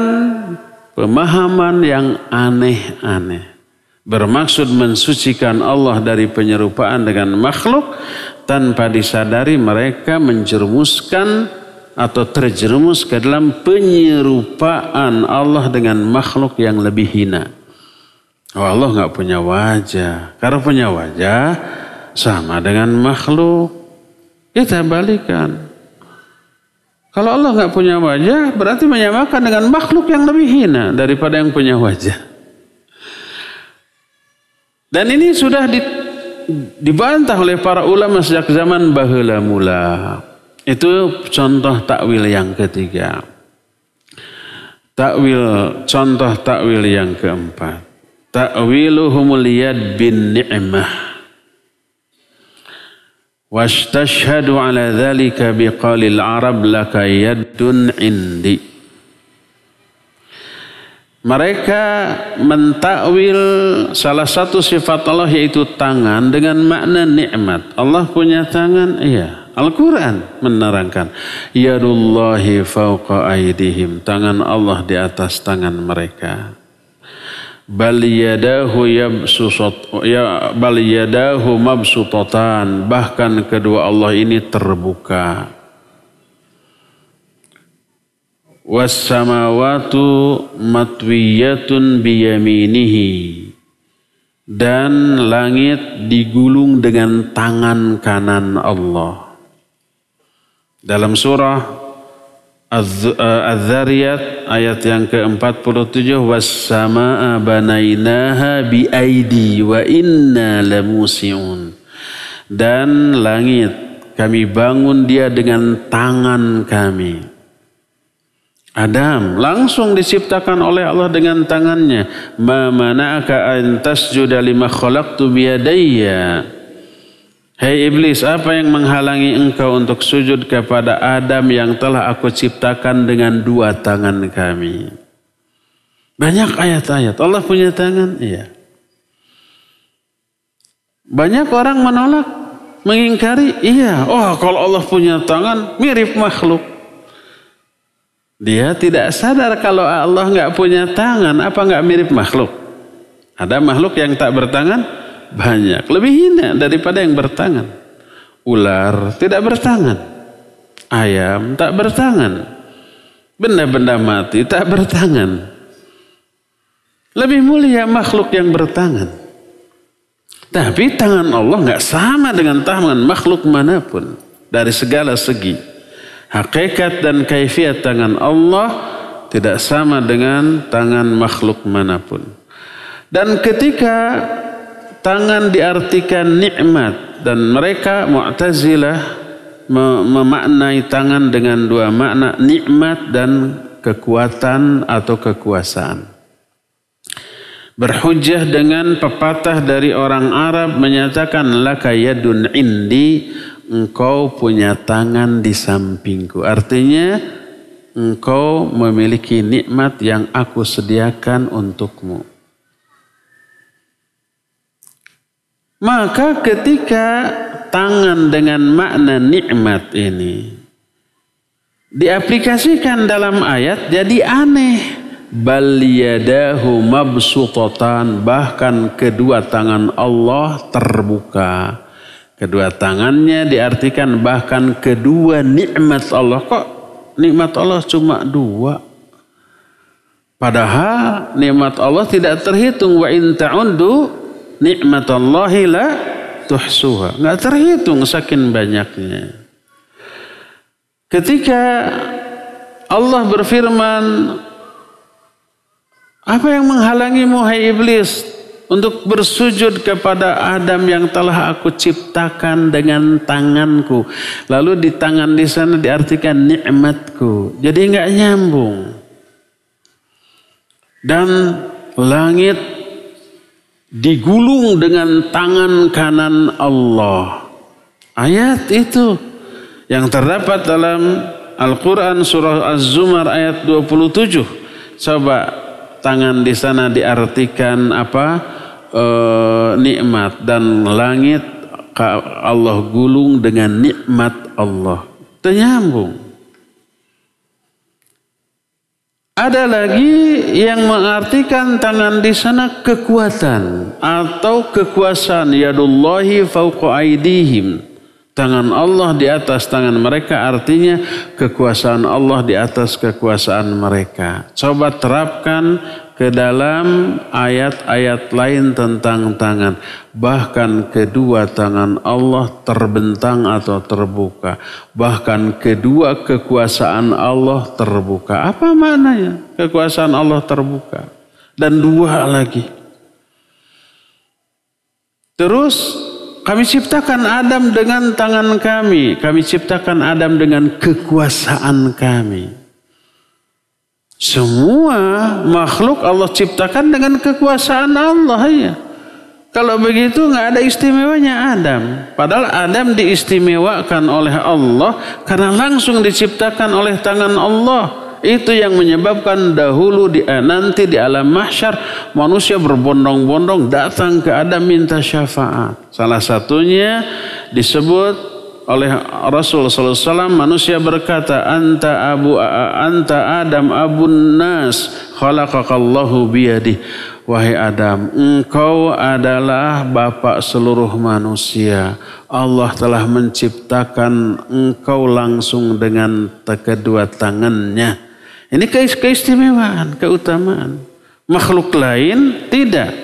pemahaman yang aneh-aneh. Bermaksud mensucikan Allah dari penyerupaan dengan makhluk, tanpa disadari mereka menjerumuskan atau terjerumus ke dalam penyerupaan Allah dengan makhluk yang lebih hina. Oh, Allah nggak punya wajah. Karena punya wajah, sama dengan makhluk. Kita balikan. Kalau Allah nggak punya wajah, berarti menyamakan dengan makhluk yang lebih hina daripada yang punya wajah. Dan ini sudah dibantah oleh para ulama sejak zaman baheula mula. Itu contoh takwil yang ketiga. Contoh takwil yang keempat. Ta'wiluhumul yad bin ni'mah. Wastashhadu ala dhalika biqalil Arab laka yaddun indi. Mereka mentakwil salah satu sifat Allah yaitu tangan dengan makna nikmat. Allah punya tangan, iya. Al-Quran menerangkan yadullahi fawqa aydihim, tangan Allah di atas tangan mereka. Bal yadahu mabsutatan, bahkan kedua Allah ini terbuka. Was samawatu matwiyatun biyaminihi, dan langit digulung dengan tangan kanan Allah. Dalam surah Az-Zariyat ayat yang ke-47, was-samaa'a banainaha biaidi wa inna lamusi'un, dan langit kami bangun dia dengan tangan kami. Adam langsung diciptakan oleh Allah dengan tangannya. Ma mana'aka an tasjuda lima khalaqtu biyadayya. Hei iblis, apa yang menghalangi engkau untuk sujud kepada Adam yang telah aku ciptakan dengan dua tangan kami? Banyak ayat-ayat. Allah punya tangan? Iya. Banyak orang menolak, mengingkari. Iya. Oh, kalau Allah punya tangan, mirip makhluk. Dia tidak sadar kalau Allah nggak punya tangan, apa nggak mirip makhluk? Ada makhluk yang tak bertangan? Banyak, lebih hina daripada yang bertangan. Ular tidak bertangan, ayam tak bertangan, benda-benda mati tak bertangan. Lebih mulia makhluk yang bertangan. Tapi tangan Allah nggak sama dengan tangan makhluk manapun dari segala segi. Hakikat dan kaifiat tangan Allah tidak sama dengan tangan makhluk manapun. Dan ketika tangan diartikan nikmat, dan mereka Mu'tazilah memaknai tangan dengan dua makna, nikmat dan kekuatan atau kekuasaan. Berhujjah dengan pepatah dari orang Arab menyatakan laka yadun indi, engkau punya tangan di sampingku. Artinya engkau memiliki nikmat yang aku sediakan untukmu. Maka ketika tangan dengan makna nikmat ini diaplikasikan dalam ayat, jadi aneh. Bal yadahu mabsutatan, bahkan kedua tangan Allah terbuka. Kedua tangannya diartikan bahkan kedua nikmat Allah. Kok nikmat Allah cuma dua? Padahal nikmat Allah tidak terhitung. Wa in ta'uddu nikmatallahi la tuhsuha. Nggak terhitung saking banyaknya. Ketika Allah berfirman, apa yang menghalangimu hai iblis untuk bersujud kepada Adam yang telah aku ciptakan dengan tanganku? Lalu di tangan di sana diartikan nikmatku. Jadi nggak nyambung. Dan langit digulung dengan tangan kanan Allah. Ayat itu yang terdapat dalam Al-Quran surah Az-Zumar ayat 27. Coba tangan di sana diartikan apa? Nikmat, dan langit Allah gulung dengan nikmat Allah. Ternyambung. Ada lagi yang mengartikan tangan di sana kekuatan atau kekuasaan. Yadullahi fawqa aydihim. Tangan Allah di atas tangan mereka, artinya kekuasaan Allah di atas kekuasaan mereka. Coba terapkan ke dalam ayat-ayat lain tentang tangan. Bahkan kedua tangan Allah terbentang atau terbuka. Bahkan kedua kekuasaan Allah terbuka. Apa maknanya kekuasaan Allah terbuka? Dan dua lagi. Terus kami ciptakan Adam dengan tangan kami. Kami ciptakan Adam dengan kekuasaan kami. Semua makhluk Allah ciptakan dengan kekuasaan Allah ya. Kalau begitu nggak ada istimewanya Adam. Padahal Adam diistimewakan oleh Allah karena langsung diciptakan oleh tangan Allah. Itu yang menyebabkan dahulu nanti di alam mahsyar manusia berbondong-bondong datang ke Adam minta syafaat. Salah satunya disebut oleh Rasul sallallahu alaihi wasallam, manusia berkata, anta Adam abun nas khalaqakallahu biyadih. Wahai Adam, engkau adalah bapak seluruh manusia. Allah telah menciptakan engkau langsung dengan kedua tangannya. Ini keistimewaan, keutamaan. Makhluk lain tidak.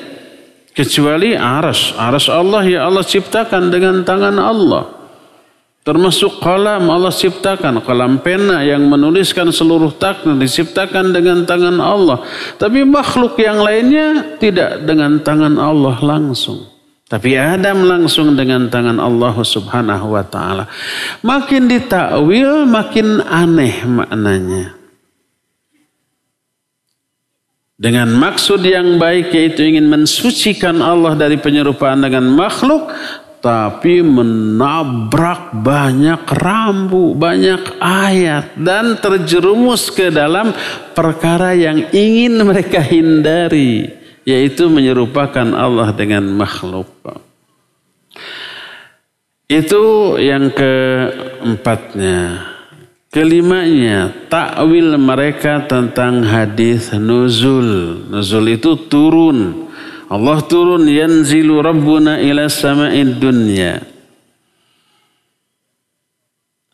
Kecuali arsy. Arsy Allah ya Allah ciptakan dengan tangan Allah. Termasuk qalam Allah ciptakan. Qalam pena yang menuliskan seluruh takdir diciptakan dengan tangan Allah. Tapi makhluk yang lainnya tidak dengan tangan Allah langsung. Tapi Adam langsung dengan tangan Allah subhanahu wa ta'ala. Makin ditakwil makin aneh maknanya. Dengan maksud yang baik yaitu ingin mensucikan Allah dari penyerupaan dengan makhluk. Tapi menabrak banyak rambu, banyak ayat. Dan terjerumus ke dalam perkara yang ingin mereka hindari. Yaitu menyerupakan Allah dengan makhluk. Itu yang keempatnya. Kelimanya, takwil mereka tentang hadis nuzul. Nuzul itu turun. Allah turun, yanzilu rabbuna ila sama'id dunya.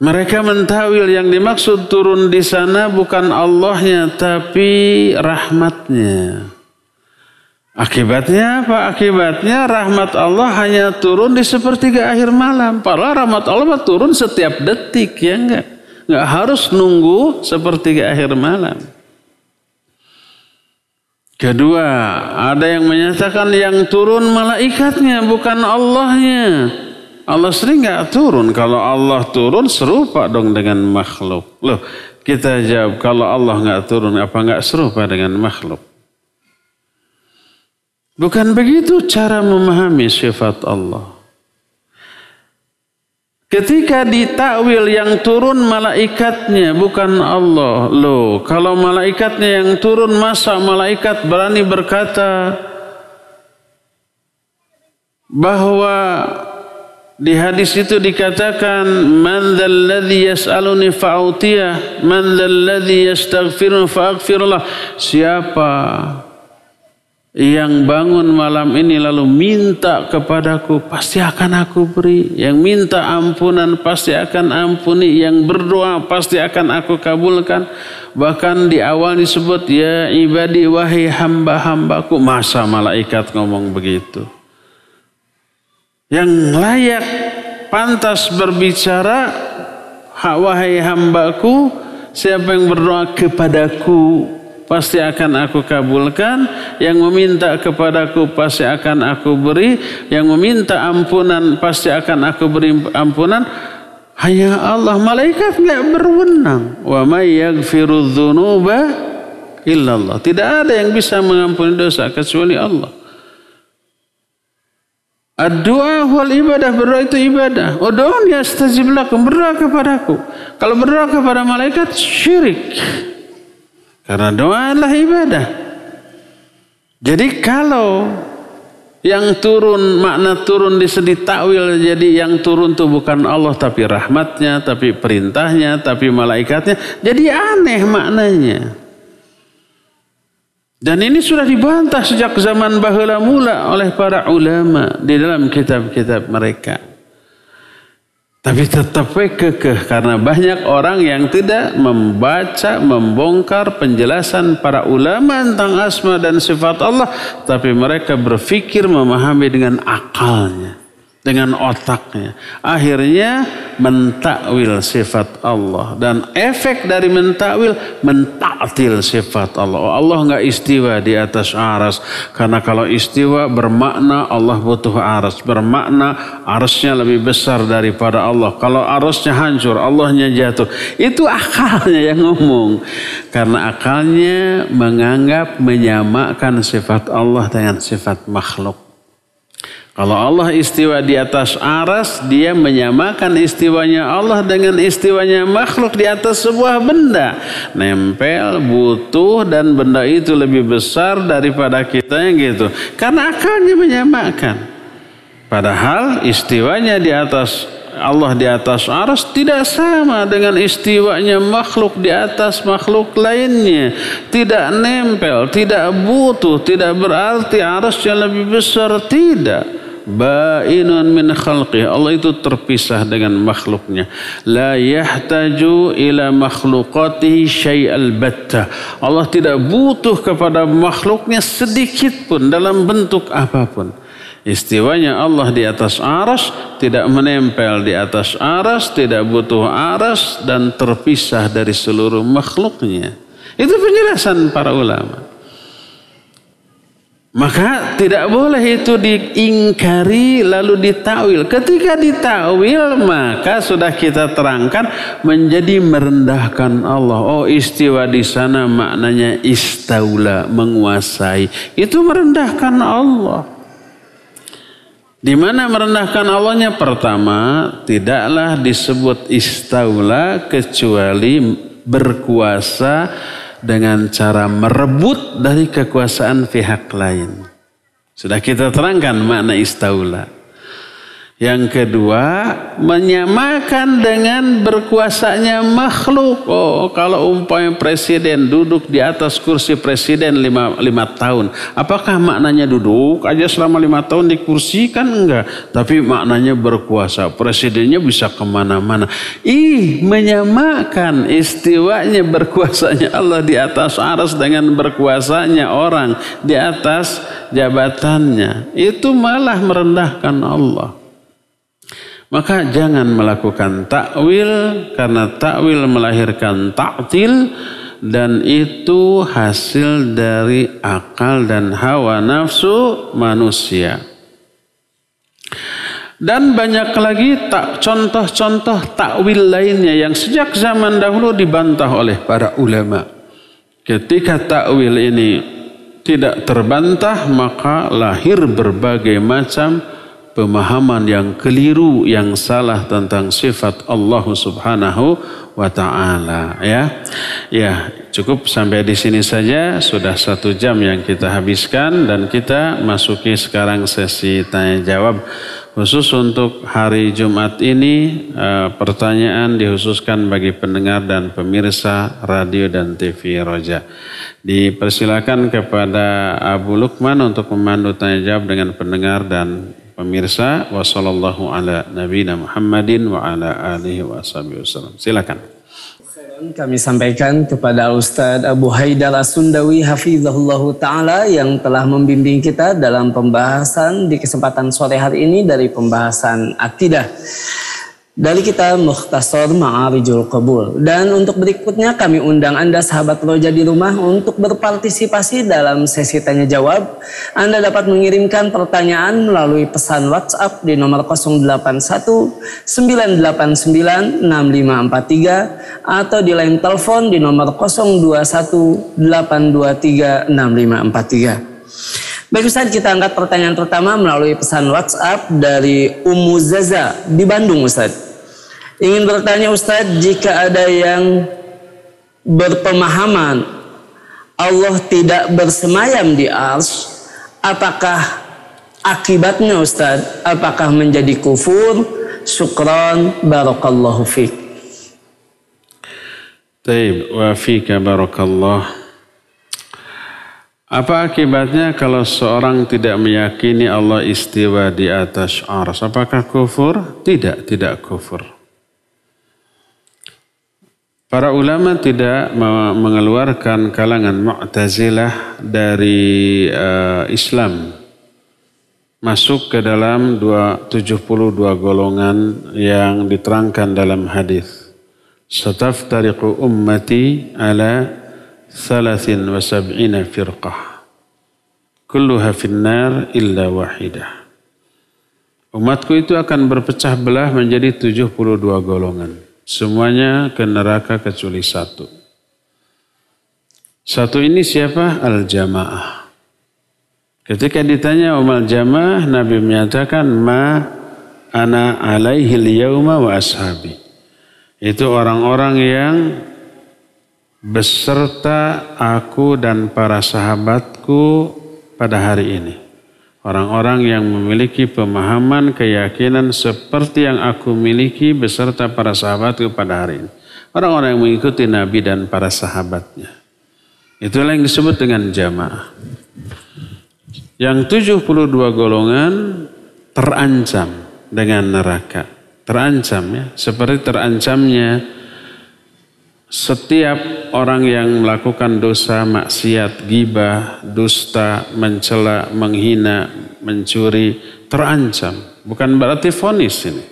Mereka mentawil yang dimaksud turun di sana bukan Allahnya tapi rahmatnya. Akibatnya apa? Akibatnya rahmat Allah hanya turun di sepertiga akhir malam. Padahal rahmat Allah turun setiap detik, ya enggak? Enggak harus nunggu sepertiga akhir malam. Kedua, ada yang menyatakan yang turun malaikatnya bukan Allahnya. Allah sendiri nggak turun. Kalau Allah turun serupa dong dengan makhluk. Loh, kita jawab kalau Allah nggak turun apa nggak serupa dengan makhluk? Bukan begitu cara memahami sifat Allah. Ketika ditakwil yang turun malaikatnya bukan Allah. Loh, kalau malaikatnya yang turun masa malaikat berani berkata bahwa di hadis itu dikatakan man dzalladzi yas'aluni fa'utiyah, man dzalladzi yastaghfiruni fa'aghfirullah. Siapa yang bangun malam ini lalu minta kepadaku pasti akan aku beri. Yang minta ampunan pasti akan ampuni. Yang berdoa pasti akan aku kabulkan. Bahkan di awal disebut ya ibadi wahai hamba-hambaku. Masa malaikat ngomong begitu? Yang layak pantas berbicara wahai hambaku, siapa yang berdoa kepadaku pasti akan aku kabulkan. Yang meminta kepadaku pasti akan aku beri. Yang meminta ampunan pasti akan aku beri ampunan. Hanya Allah. Malaikat nggak berwenang. Wa may yaghfiru dzunuba illallah. Tidak ada yang bisa mengampuni dosa kecuali Allah. Doa wal ibadah, berdoa itu ibadah. Ud'uni astajib lakum, berdoa kepadaku. Kalau berdoa kepada malaikat syirik. Karena doa adalah ibadah. Jadi kalau yang turun, makna turun ditakwil jadi yang turun itu bukan Allah tapi rahmatnya, tapi perintahnya, tapi malaikatnya. Jadi aneh maknanya. Dan ini sudah dibantah sejak zaman baheula mula oleh para ulama di dalam kitab-kitab mereka. Tapi tetap kekeh karena banyak orang yang tidak membaca, membongkar penjelasan para ulama tentang asma dan sifat Allah. Tapi mereka berpikir memahami dengan akalnya, dengan otaknya. Akhirnya mentakwil sifat Allah. Dan efek dari mentakwil, mentaktil sifat Allah. Oh, Allah nggak istiwa di atas aras. Karena kalau istiwa bermakna Allah butuh aras. Bermakna arasnya lebih besar daripada Allah. Kalau arasnya hancur, Allahnya jatuh. Itu akalnya yang ngomong. Karena akalnya menganggap menyamakan sifat Allah dengan sifat makhluk. Kalau Allah istiwa di atas aras, dia menyamakan istiwanya Allah dengan istiwanya makhluk di atas sebuah benda. Nempel, butuh, dan benda itu lebih besar daripada kita yang gitu. Karena akalnya menyamakan. Padahal istiwanya di atas Allah di atas aras tidak sama dengan istiwanya makhluk di atas makhluk lainnya. Tidak nempel, tidak butuh, tidak berarti arasnya lebih besar, tidak. Ba'inun min khalqih. Allah itu terpisah dengan makhluknya. La yahtaju ila makhluqatihi syai'al battah. Allah tidak butuh kepada makhluknya sedikit pun dalam bentuk apapun. Istiwanya Allah di atas aras, tidak menempel di atas aras, tidak butuh aras, dan terpisah dari seluruh makhluknya. Itu penjelasan para ulama. Maka tidak boleh itu diingkari lalu ditakwil. Ketika ditakwil maka sudah kita terangkan menjadi merendahkan Allah. Oh, istiwa di sana maknanya istaula, menguasai. Itu merendahkan Allah. Di mana merendahkan Allahnya? Pertama, tidaklah disebut istaula kecuali berkuasa dengan cara merebut dari kekuasaan pihak lain. Sudah kita terangkan makna istaula. Yang kedua, menyamakan dengan berkuasanya makhluk. Oh, kalau umpamanya presiden duduk di atas kursi presiden 5 tahun. Apakah maknanya duduk aja selama 5 tahun di kursi? Kan enggak. Tapi maknanya berkuasa. Presidennya bisa kemana-mana. Menyamakan istiwanya berkuasanya Allah di atas aras dengan berkuasanya orang di atas jabatannya. Itu malah merendahkan Allah. Maka jangan melakukan takwil, karena takwil melahirkan ta'til, dan itu hasil dari akal dan hawa nafsu manusia. Dan banyak lagi contoh-contoh takwil lainnya yang sejak zaman dahulu dibantah oleh para ulama. Ketika takwil ini tidak terbantah, maka lahir berbagai macam pemahaman yang keliru, yang salah tentang sifat Allah Subhanahu wa ta'ala. Ya, cukup sampai di sini saja. Sudah 1 jam yang kita habiskan dan kita masuki sekarang sesi tanya jawab. Khusus untuk hari Jumat ini, pertanyaan dikhususkan bagi pendengar dan pemirsa radio dan TV Roja. Dipersilakan kepada Abu Lukman untuk memandu tanya jawab dengan pendengar dan pemirsa. Wassallallahu ala nabiyina Muhammadin wa ala alihi wa sahbihi wasallam. Silakan. Kami sampaikan kepada Ustadz Abu Haidar As-Sundawi hafizahullahu ta'ala yang telah membimbing kita dalam pembahasan di kesempatan sore hari ini dari pembahasan akidah dari kitab Mukhtasar Ma'arijul Qabul. Dan untuk berikutnya kami undang Anda sahabat Roja di rumah untuk berpartisipasi dalam sesi tanya jawab. Anda dapat mengirimkan pertanyaan melalui pesan WhatsApp di nomor 081 989 6543 atau di line telepon di nomor 021 823 6543. Baik Ustaz, kita angkat pertanyaan pertama melalui pesan WhatsApp dari Ummu Zaza di Bandung Ustaz. Ingin bertanya Ustaz, jika ada yang berpemahaman Allah tidak bersemayam di arsy, apakah akibatnya Ustaz? Apakah menjadi kufur? Syukran, barakallahu fiik. Taib, wa fika barakallah. Apa akibatnya kalau seorang tidak meyakini Allah istiwa di atas arsy? Apakah kufur? Tidak, tidak kufur. Para ulama tidak mengeluarkan kalangan Mu'tazilah dari Islam. Masuk ke dalam 72 golongan yang diterangkan dalam hadis. Sataftariqu ummati ala 73 firqah. Kulluha finnar illa wahidah. Umatku itu akan berpecah belah menjadi 72 golongan. Semuanya ke neraka kecuali satu. Satu ini siapa? Al-Jamaah. Ketika ditanya umal jamaah, Nabi menyatakan ma ana alaihi al-yauma wa ashabi. Itu orang-orang yang beserta aku dan para sahabatku pada hari ini. Orang-orang yang memiliki pemahaman, keyakinan seperti yang aku miliki beserta para sahabatku pada hari ini. Orang-orang yang mengikuti Nabi dan para sahabatnya. Itulah yang disebut dengan jamaah. Yang 72 golongan terancam dengan neraka. Terancam ya. Seperti terancamnya setiap orang yang melakukan dosa, maksiat, ghibah, dusta, mencela, menghina, mencuri, terancam. Bukan berarti vonis ini.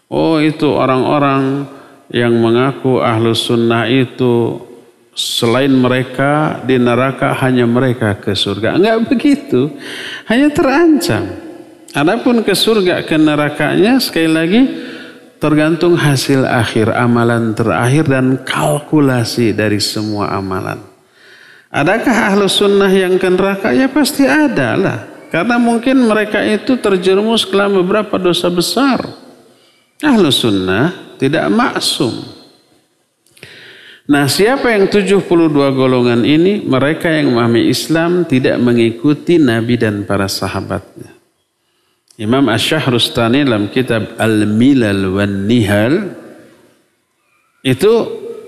Oh itu orang-orang yang mengaku ahlus sunnah itu selain mereka di neraka hanya mereka ke surga. Enggak begitu. Hanya terancam. Adapun ke surga ke nerakanya sekali lagi tergantung hasil akhir, amalan terakhir dan kalkulasi dari semua amalan. Adakah ahlu sunnah yang ke neraka? Ya pasti ada lah. Karena mungkin mereka itu terjerumus ke dalam beberapa dosa besar. Ahlu sunnah tidak maksum. Nah siapa yang 72 golongan ini? Mereka yang memahami Islam tidak mengikuti Nabi dan para sahabatnya. Imam Asy-Syahrustani dalam kitab Al-Milal wan Nihal itu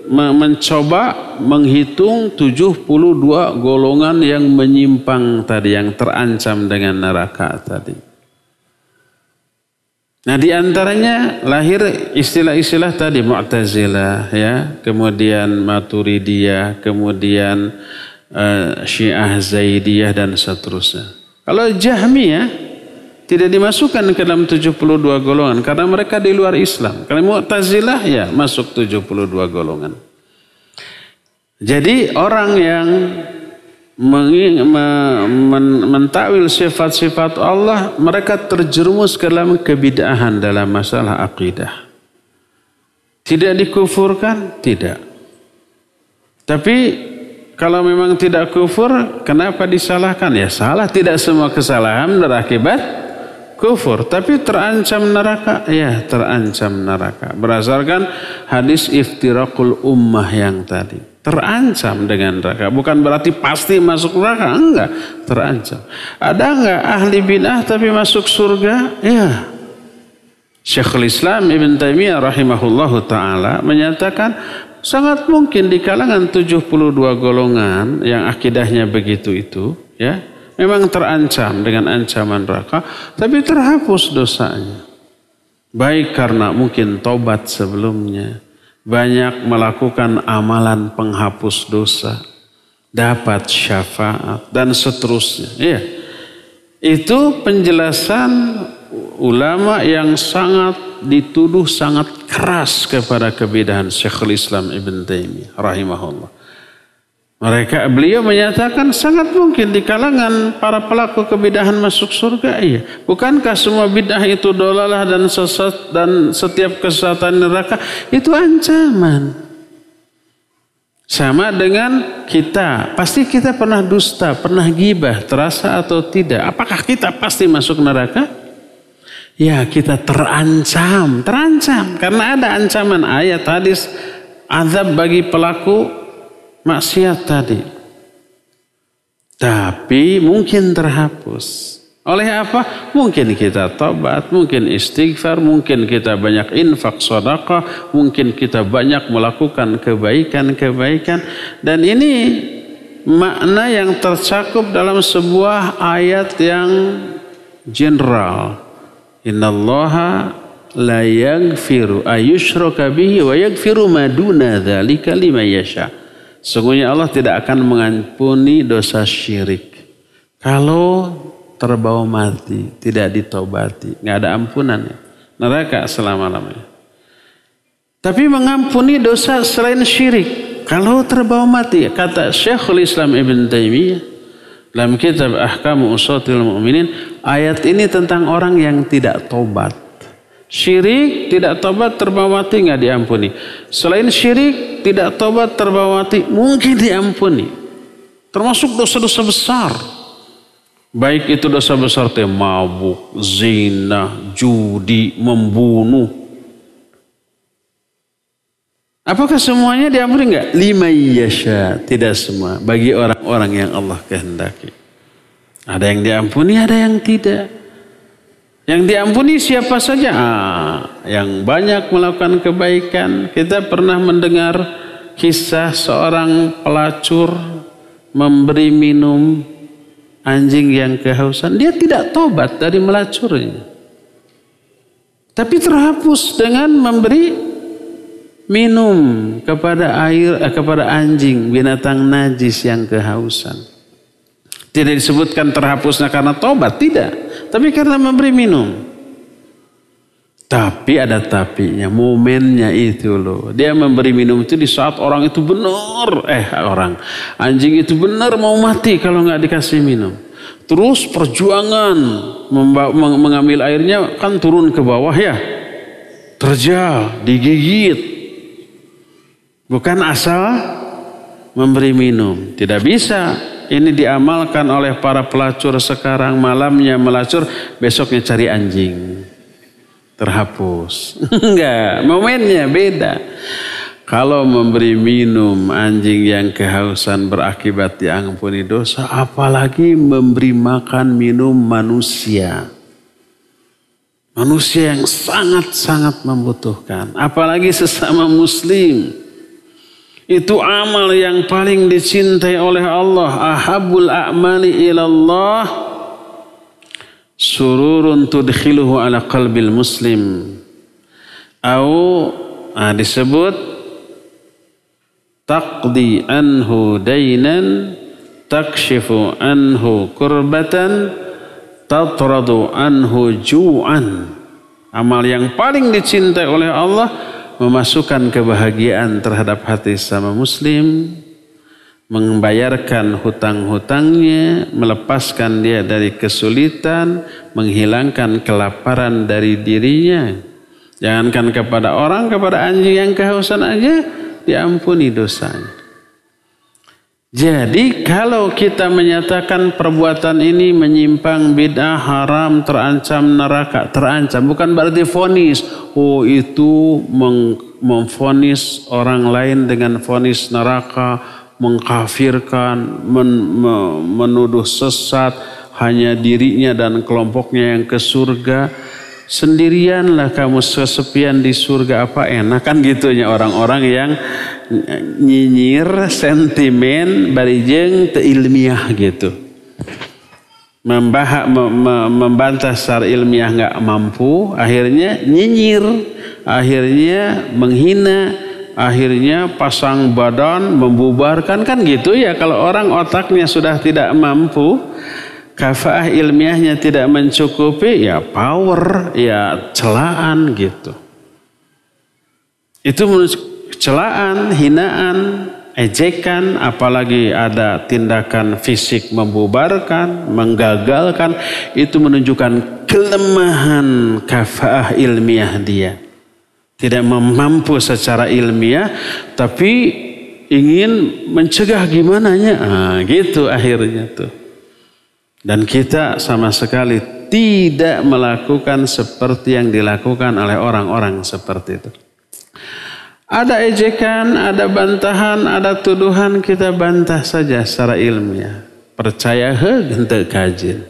mencoba menghitung 72 golongan yang menyimpang tadi, yang terancam dengan neraka tadi. Nah di antaranya lahir istilah-istilah tadi Mu'tazilah ya, kemudian Maturidiyah, kemudian Syiah Zaidiyah dan seterusnya. Kalau Jahmiyah tidak dimasukkan ke dalam 72 golongan karena mereka di luar Islam. Kalau Mu'tazilah ya masuk 72 golongan. Jadi orang yang mentakwil sifat-sifat Allah, mereka terjerumus ke dalam kebid'ahan dalam masalah akidah. Tidak dikufurkan? Tidak. Tapi kalau memang tidak kufur, kenapa disalahkan? Ya salah, tidak semua kesalahan berakibat kufur, tapi terancam neraka. Ya, terancam neraka. Berdasarkan hadis iftiraqul ummah yang tadi. Terancam dengan neraka. Bukan berarti pasti masuk neraka. Enggak, terancam. Ada enggak ahli bid'ah tapi masuk surga? Ya. Syekhul Islam Ibn Taimiyah rahimahullahu ta'ala menyatakan sangat mungkin di kalangan 72 golongan yang akidahnya begitu itu, ya, memang terancam dengan ancaman neraka, tapi terhapus dosanya. Baik karena mungkin tobat sebelumnya, banyak melakukan amalan penghapus dosa, dapat syafaat, dan seterusnya. Ya. Itu penjelasan ulama yang sangat dituduh sangat keras kepada kebid'ahan Syekhul Islam Ibn Taimiyah rahimahullah. Beliau menyatakan sangat mungkin di kalangan para pelaku kebid'ahan masuk surga. Iya. Bukankah semua bid'ah itu dolalah dan sesat dan setiap kesesatan neraka itu ancaman? Sama dengan kita. Pasti kita pernah dusta, pernah ghibah, terasa atau tidak? Apakah kita pasti masuk neraka? Ya, kita terancam karena ada ancaman ayat hadis azab bagi pelaku maksiat tadi. Tapi mungkin terhapus. Oleh apa? Mungkin kita tobat, mungkin istighfar, mungkin kita banyak infak sedekah, mungkin kita banyak melakukan kebaikan-kebaikan. Dan ini makna yang tercakup dalam sebuah ayat yang general. Innallaha la yaghfiru ayyushraka bihi wa yaghfiru ma duna dzalika liman yasha. Sungguhnya Allah tidak akan mengampuni dosa syirik kalau terbawa mati, tidak ditobati, nggak ada ampunannya, neraka selama-lamanya. Tapi mengampuni dosa selain syirik kalau terbawa mati. Kata Syekhul Islam Ibn Taimiyah dalam kitab Ahkamu Uswatul Mu'minin, ayat ini tentang orang yang tidak tobat. Syirik, tidak tobat, terbawa mati, nggak diampuni. Selain syirik, tidak tobat, terbawa mati, mungkin diampuni. Termasuk dosa-dosa besar. Baik itu dosa besar mabuk, zina, judi, membunuh. Apakah semuanya diampuni enggak? Liman yasha, tidak semua. Bagi orang-orang yang Allah kehendaki. Ada yang diampuni, ada yang tidak. Yang diampuni siapa saja? Yang banyak melakukan kebaikan. Kita pernah mendengar kisah seorang pelacur memberi minum anjing yang kehausan. Dia tidak tobat dari melacurnya. Tapi terhapus dengan memberi minum kepada kepada anjing, binatang najis yang kehausan. Tidak disebutkan terhapusnya karena tobat, tidak. Tapi karena memberi minum. Tapi ada tapinya, momennya itu loh. Dia memberi minum itu di saat orang itu benar, anjing itu benar mau mati kalau nggak dikasih minum. Terus perjuangan mengambil airnya kan turun ke bawah ya. Terjal, digigit. Bukan asal memberi minum. Tidak bisa. Ini diamalkan oleh para pelacur sekarang. Malamnya melacur, besoknya cari anjing. Terhapus. Enggak, momennya beda. Kalau memberi minum anjing yang kehausan berakibat diampuni dosa, apalagi memberi makan minum manusia. Manusia yang sangat-sangat membutuhkan. Apalagi sesama muslim. Itu amal yang paling dicintai oleh Allah. Ahabul a'mali ilallah sururun tudkhiluhu ala qalbil muslim. Disebut taqdi anhu dainan takshifu anhu kurbatan tatradu anhu ju'an. Amal yang paling dicintai oleh Allah, memasukkan kebahagiaan terhadap hati sama muslim, membayarkan hutang-hutangnya, melepaskan dia dari kesulitan, menghilangkan kelaparan dari dirinya. Jangankan kepada orang, kepada anjing yang kehausan aja diampuni dosanya. Jadi kalau kita menyatakan perbuatan ini menyimpang, bid'ah, haram, terancam neraka, terancam bukan berarti vonis. Itu memvonis orang lain dengan vonis neraka, mengkafirkan, menuduh sesat, hanya dirinya dan kelompoknya yang ke surga. Sendirianlah kamu kesepian di surga, apa enak kan gitunya orang-orang yang nyinyir, sentimen, barijeng, ilmiah gitu. Membantah secara ilmiah nggak mampu, akhirnya nyinyir, akhirnya menghina, akhirnya pasang badan, membubarkan kan gitu ya. Kalau orang otaknya sudah tidak mampu, kafaah ilmiahnya tidak mencukupi, ya power, ya celaan gitu. Itu celaan, hinaan, ejekan, apalagi ada tindakan fisik membubarkan, menggagalkan, itu menunjukkan kelemahan kafaah ilmiah dia. Tidak mampu secara ilmiah, tapi ingin mencegah gimananya, gitu akhirnya tuh. Dan kita sama sekali tidak melakukan seperti yang dilakukan oleh orang-orang seperti itu. Ada ejekan, ada bantahan, ada tuduhan, kita bantah saja secara ilmiah. Percaya henteu kajin.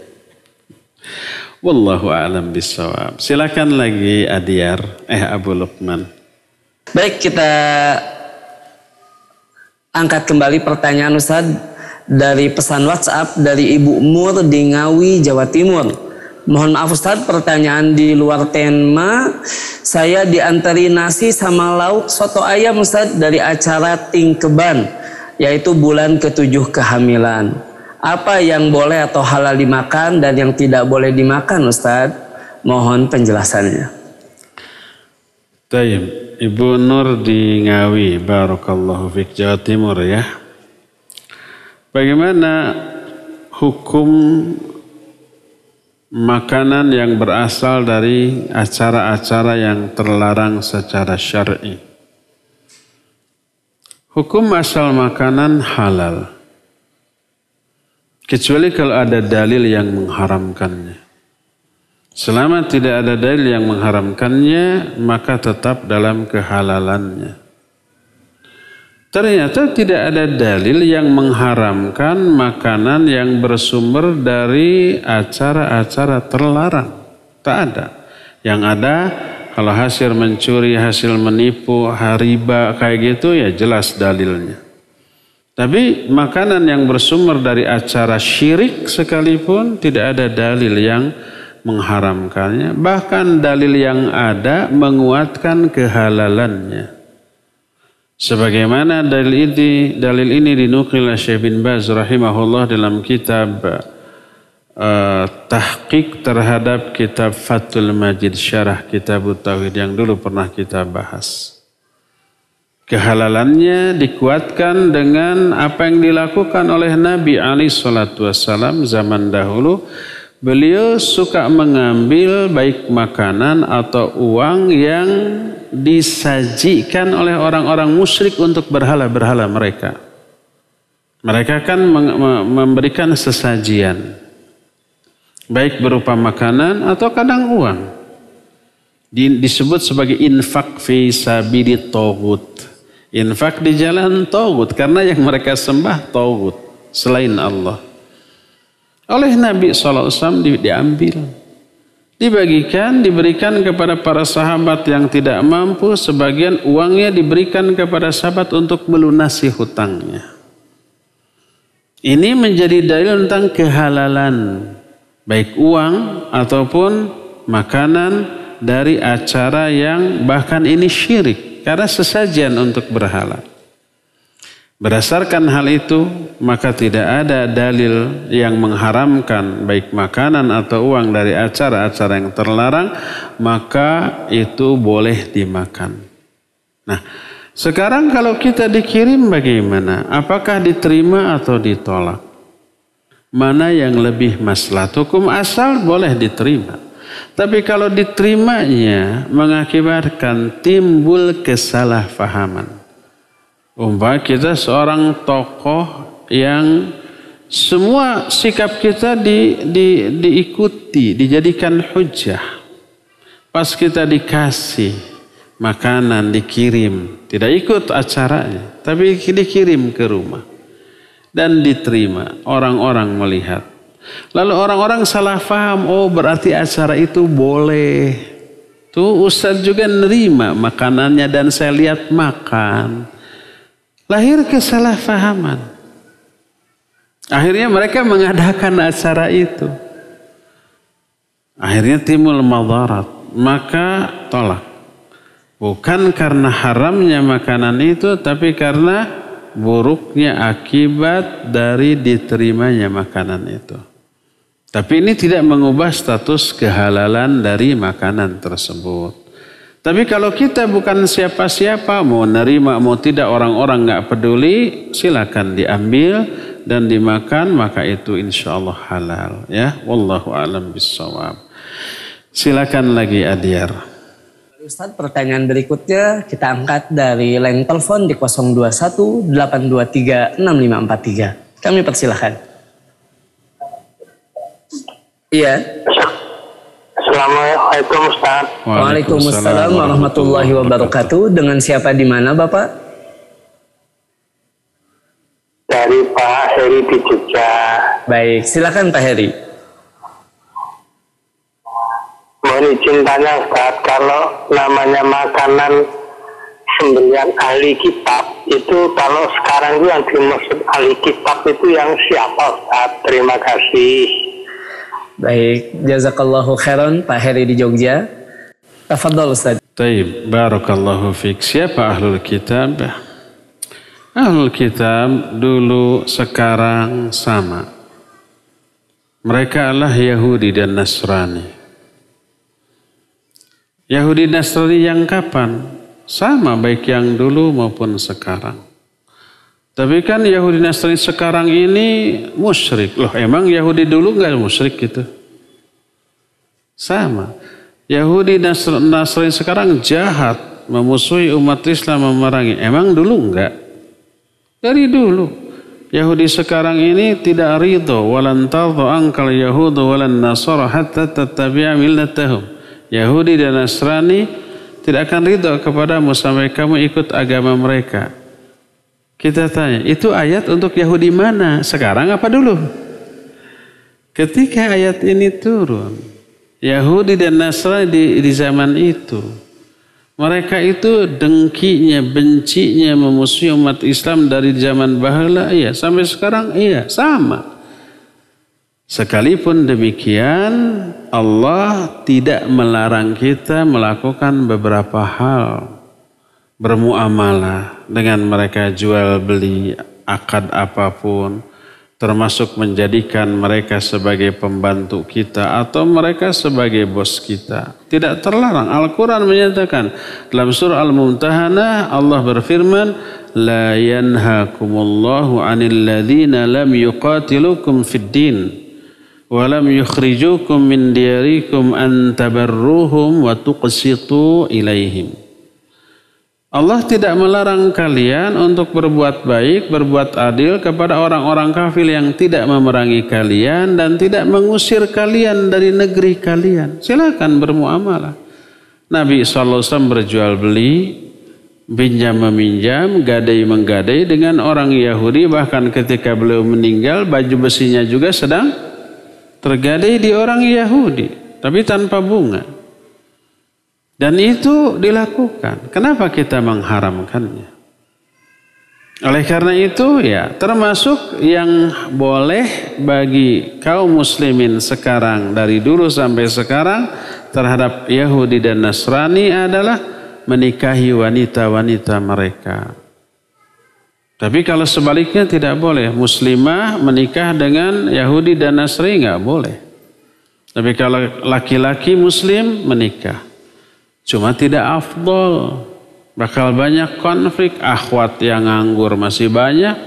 Wallahu a'lam bishawab. Silakan lagi Adiar, Abu Luqman. Baik, kita angkat kembali pertanyaan Ustaz dari pesan WhatsApp dari Ibu Mur di Ngawi, Jawa Timur. Mohon maaf Ustadz, pertanyaan di luar tema. Saya diantari nasi sama lauk soto ayam Ustadz dari acara Tingkeban, yaitu bulan ke-7 kehamilan. Apa yang boleh atau halal dimakan dan yang tidak boleh dimakan Ustadz? Mohon penjelasannya. Taib, Ibu Nur di Ngawi, Barakallahu Fik, Jawa Timur ya. Bagaimana hukum makanan yang berasal dari acara-acara yang terlarang secara syar'i? Hukum asal makanan halal, kecuali kalau ada dalil yang mengharamkannya. Selama tidak ada dalil yang mengharamkannya, maka tetap dalam kehalalannya. Ternyata tidak ada dalil yang mengharamkan makanan yang bersumber dari acara-acara terlarang. Tak ada. Yang ada, kalau hasil mencuri, hasil menipu, riba kayak gitu ya jelas dalilnya. Tapi makanan yang bersumber dari acara syirik sekalipun tidak ada dalil yang mengharamkannya, bahkan dalil yang ada menguatkan kehalalannya. Sebagaimana dalil ini dinukil oleh Syekh bin Baz rahimahullah dalam kitab tahqiq terhadap kitab Fathul Majid syarah kitab Tauhid yang dulu pernah kita bahas. Kehalalannya dikuatkan dengan apa yang dilakukan oleh Nabi alaihi salatu wassalam zaman dahulu. Beliau suka mengambil baik makanan atau uang yang disajikan oleh orang-orang musyrik untuk berhala-berhala mereka. Mereka kan memberikan sesajian, baik berupa makanan atau kadang uang. Disebut sebagai infak fi sabili taghut. Infak di jalan taghut, karena yang mereka sembah taghut selain Allah. Oleh Nabi SAW diambil, dibagikan, diberikan kepada para sahabat yang tidak mampu. Sebagian uangnya diberikan kepada sahabat untuk melunasi hutangnya. Ini menjadi dalil tentang kehalalan baik uang ataupun makanan dari acara yang bahkan ini syirik karena sesajian untuk berhala. Berdasarkan hal itu, maka tidak ada dalil yang mengharamkan baik makanan atau uang dari acara-acara yang terlarang, maka itu boleh dimakan. Nah, sekarang kalau kita dikirim bagaimana? Apakah diterima atau ditolak? Mana yang lebih maslahat? Hukum asal boleh diterima. Tapi kalau diterimanya mengakibatkan timbul kesalahpahaman. Umpama kita seorang tokoh yang semua sikap kita diikuti, dijadikan hujah. Pas kita dikasih makanan, dikirim, tidak ikut acaranya, tapi dikirim ke rumah dan diterima, orang-orang melihat. Lalu orang-orang salah paham, oh berarti acara itu boleh. Tuh Ustadz juga nerima makanannya dan saya lihat makan. Lahir kesalahpahaman. Akhirnya mereka mengadakan acara itu. Akhirnya timbul madarat. Maka tolak. Bukan karena haramnya makanan itu, tapi karena buruknya akibat dari diterimanya makanan itu. Tapi ini tidak mengubah status kehalalan dari makanan tersebut. Tapi kalau kita bukan siapa-siapa, mau nerima mau tidak, orang-orang nggak peduli, silakan diambil dan dimakan, maka itu insya Allah halal. Ya, wallahu a'lam bishawab. Silakan lagi Adyar. Ustadz, pertanyaan berikutnya kita angkat dari line telepon di 021 823 6543. Kami persilahkan. Iya. Assalamualaikum Ustaz. Waalaikumsalam warahmatullahi wabarakatuh. Dengan siapa di mana Bapak? Dari Pak Heri di Jogja. Baik, silakan Pak Heri. Mohon izin tanya Ustaz, kalau namanya makanan sembelihan ahli kitab itu, kalau sekarang itu yang dimaksud ahli kitab itu yang siapa Ustaz? Terima kasih. Baik, jazakallahu khairan Pak Heri di Jogja. Tafadhol Ustaz. Taib, barakallahu fiik. Siapa ahlul kitab? Ahlul kitab dulu sekarang sama. Mereka adalah Yahudi dan Nasrani. Yahudi Nasrani yang kapan? Sama baik yang dulu maupun sekarang. Tapi kan Yahudi Nasrani sekarang ini musyrik. Loh, emang Yahudi dulu enggak musyrik gitu? Sama. Yahudi Nasrani sekarang jahat, memusuhi umat Islam, memerangi. Emang dulu enggak? Dari dulu. Yahudi sekarang ini tidak ridho. Walan tadhu ankal yahudu walan nasara hatta tattabi'a millatahum. Yahudi dan Nasrani tidak akan ridho kepadamu sampai kamu ikut agama mereka. Kita tanya, itu ayat untuk Yahudi mana? Sekarang apa dulu? Ketika ayat ini turun, Yahudi dan Nasrani di zaman itu, mereka itu dengkinya, bencinya, memusuhi umat Islam dari zaman bahala, iya, sampai sekarang, iya, sama. Sekalipun demikian, Allah tidak melarang kita melakukan beberapa hal. Bermuamalah dengan mereka, jual beli, akad apapun, termasuk menjadikan mereka sebagai pembantu kita atau mereka sebagai bos kita. Tidak terlarang. Al-Quran menyatakan dalam surah Al-Mumtahanah, Allah berfirman, La yanhakumullahu anil ladhina lam yuqatilukum fid din wa lam yukhrijukum min diyarikum an tabarruhum wa tuqsitu ilaihim. Allah tidak melarang kalian untuk berbuat baik, berbuat adil kepada orang-orang kafir yang tidak memerangi kalian dan tidak mengusir kalian dari negeri kalian. Silakan bermuamalah. Nabi SAW berjual beli, pinjam meminjam, gadai menggadai dengan orang Yahudi. Bahkan ketika beliau meninggal, baju besinya juga sedang tergadai di orang Yahudi, tapi tanpa bunga. Dan itu dilakukan. Kenapa kita mengharamkannya? Oleh karena itu, ya, termasuk yang boleh bagi kaum muslimin sekarang dari dulu sampai sekarang terhadap Yahudi dan Nasrani adalah menikahi wanita-wanita mereka. Tapi kalau sebaliknya tidak boleh. Muslimah menikah dengan Yahudi dan Nasrani nggak boleh. Tapi kalau laki-laki muslim menikah, cuma tidak afdol. Bakal banyak konflik. Akhwat yang nganggur masih banyak.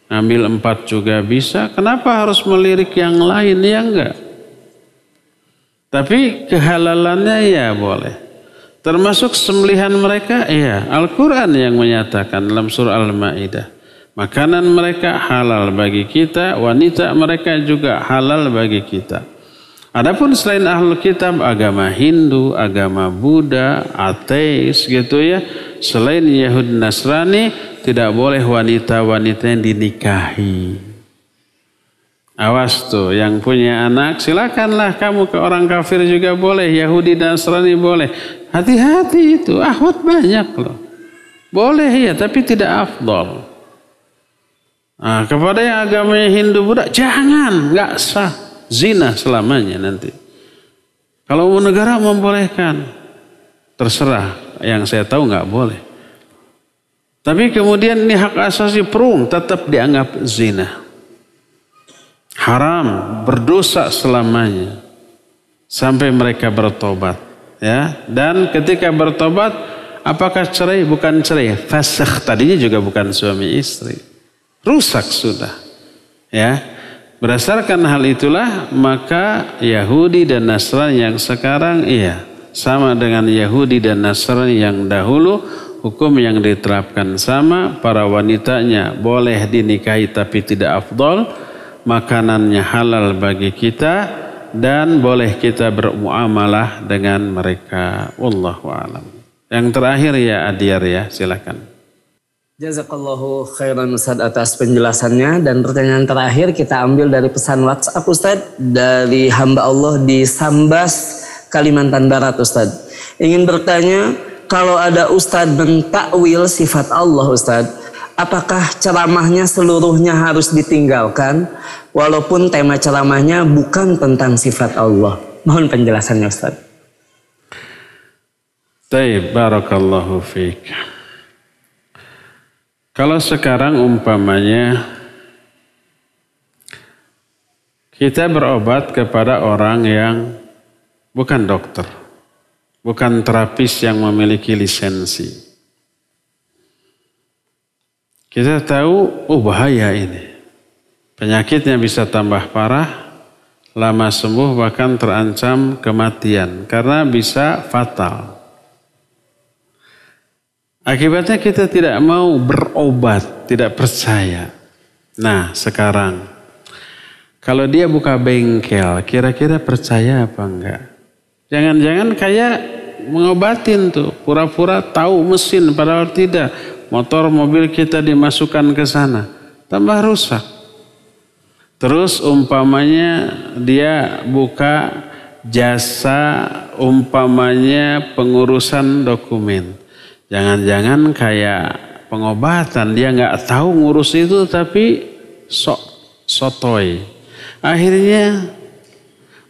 Ngambil 4 juga bisa. Kenapa harus melirik yang lain? Ya enggak. Tapi kehalalannya ya boleh. Termasuk sembelihan mereka, ya. Al-Quran yang menyatakan dalam surah Al-Ma'idah. Makanan mereka halal bagi kita. Wanita mereka juga halal bagi kita. Adapun selain ahlul kitab, agama Hindu, agama Buddha, ateis gitu ya, selain Yahudi Nasrani, tidak boleh wanita-wanita yang dinikahi. Awas tuh, yang punya anak, silakanlah kamu ke orang kafir juga boleh, Yahudi dan Nasrani boleh. Hati-hati itu, ahwat banyak loh. Boleh ya, tapi tidak afdol. Nah, kepada yang agamanya Hindu, Buddha, jangan, nggak sah. Zina selamanya nanti. Kalau negara membolehkan, terserah. Yang saya tahu nggak boleh. Tapi kemudian ini hak asasi perung tetap dianggap zina. Haram, berdosa selamanya. Sampai mereka bertobat. Ya. Dan ketika bertobat, apakah cerai? Bukan cerai. Fasakh, tadinya juga bukan suami istri. Rusak sudah. Ya. Berdasarkan hal itulah maka Yahudi dan Nasrani yang sekarang iya sama dengan Yahudi dan Nasrani yang dahulu, hukum yang diterapkan sama. Para wanitanya boleh dinikahi tapi tidak afdol, makanannya halal bagi kita dan boleh kita bermuamalah dengan mereka. Wallahu a'lam. Yang terakhir ya Adyar ya, silakan. Jazakallahu khairan Ustaz atas penjelasannya. Dan pertanyaan terakhir kita ambil dari pesan WhatsApp Ustaz dari hamba Allah di Sambas, Kalimantan Barat Ustaz. Ingin bertanya, kalau ada Ustadz mentakwil sifat Allah Ustadz, apakah ceramahnya seluruhnya harus ditinggalkan walaupun tema ceramahnya bukan tentang sifat Allah? Mohon penjelasannya Ustadz. Baik, barakallahu fiik. Kalau sekarang umpamanya kita berobat kepada orang yang bukan dokter, bukan terapis yang memiliki lisensi. Kita tahu, oh bahaya ini. Penyakitnya bisa tambah parah, lama sembuh bahkan terancam kematian karena bisa fatal. Akibatnya kita tidak mau berobat, tidak percaya. Nah sekarang, kalau dia buka bengkel, kira-kira percaya apa enggak? Jangan-jangan kayak mengobatin tuh, pura-pura tahu mesin padahal tidak. Motor mobil kita dimasukkan ke sana, tambah rusak. Terus umpamanya dia buka jasa umpamanya pengurusan dokumen. Jangan-jangan kayak pengobatan, dia nggak tahu ngurus itu tapi sotoy. Akhirnya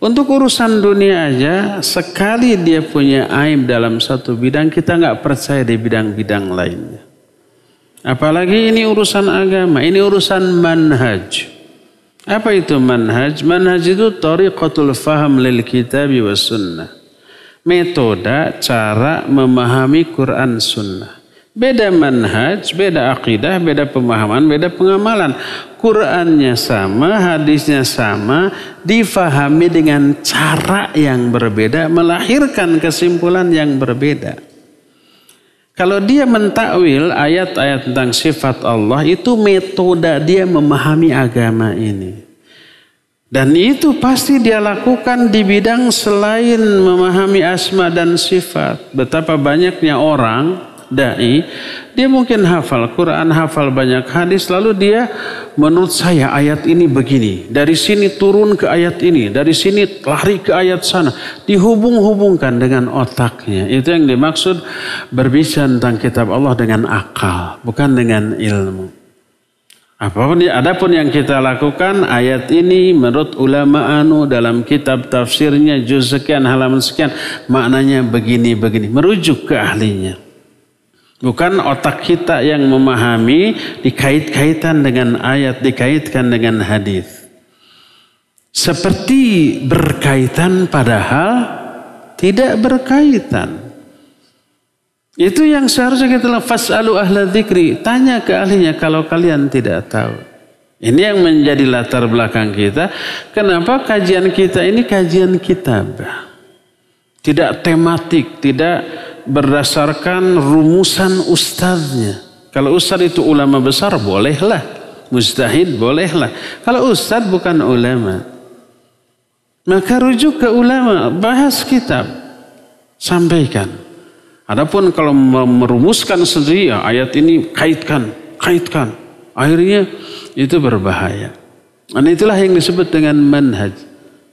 untuk urusan dunia aja sekali dia punya aib dalam satu bidang, kita nggak percaya di bidang-bidang lainnya. Apalagi ini urusan agama, ini urusan manhaj. Apa itu manhaj? Manhaj itu tariqatul faham lil kitabi was sunnah. Metode cara memahami Quran Sunnah. Beda manhaj, beda akidah, beda pemahaman, beda pengamalan. Qurannya sama, hadisnya sama, difahami dengan cara yang berbeda, melahirkan kesimpulan yang berbeda. Kalau dia mentakwil ayat-ayat tentang sifat Allah, itu metode dia memahami agama ini. Dan itu pasti dia lakukan di bidang selain memahami asma dan sifat. Betapa banyaknya orang, da'i, dia mungkin hafal Quran, hafal banyak hadis, lalu dia menurut saya ayat ini begini. Dari sini turun ke ayat ini, dari sini lari ke ayat sana. Dihubung-hubungkan dengan otaknya. Itu yang dimaksud berbicara tentang kitab Allah dengan akal, bukan dengan ilmu. Adapun yang kita lakukan ayat ini menurut ulama dalam kitab tafsirnya juz sekian halaman sekian maknanya begini-begini, merujuk ke ahlinya. Bukan otak kita yang memahami dikait-kaitan dengan ayat, dikaitkan dengan hadis. Seperti berkaitan padahal tidak berkaitan. Itu yang seharusnya kita fas'alu ahla dzikri, tanya ke ahlinya kalau kalian tidak tahu. Ini yang menjadi latar belakang kita. Kenapa kajian kita ini kajian kitab? Tidak tematik, tidak berdasarkan rumusan ustadznya. Kalau ustadz itu ulama besar bolehlah, mujtahid bolehlah. Kalau ustadz bukan ulama, maka rujuk ke ulama, bahas kitab, sampaikan. Adapun kalau merumuskan sendiri, ya, ayat ini kaitkan, akhirnya itu berbahaya. Dan itulah yang disebut dengan manhaj,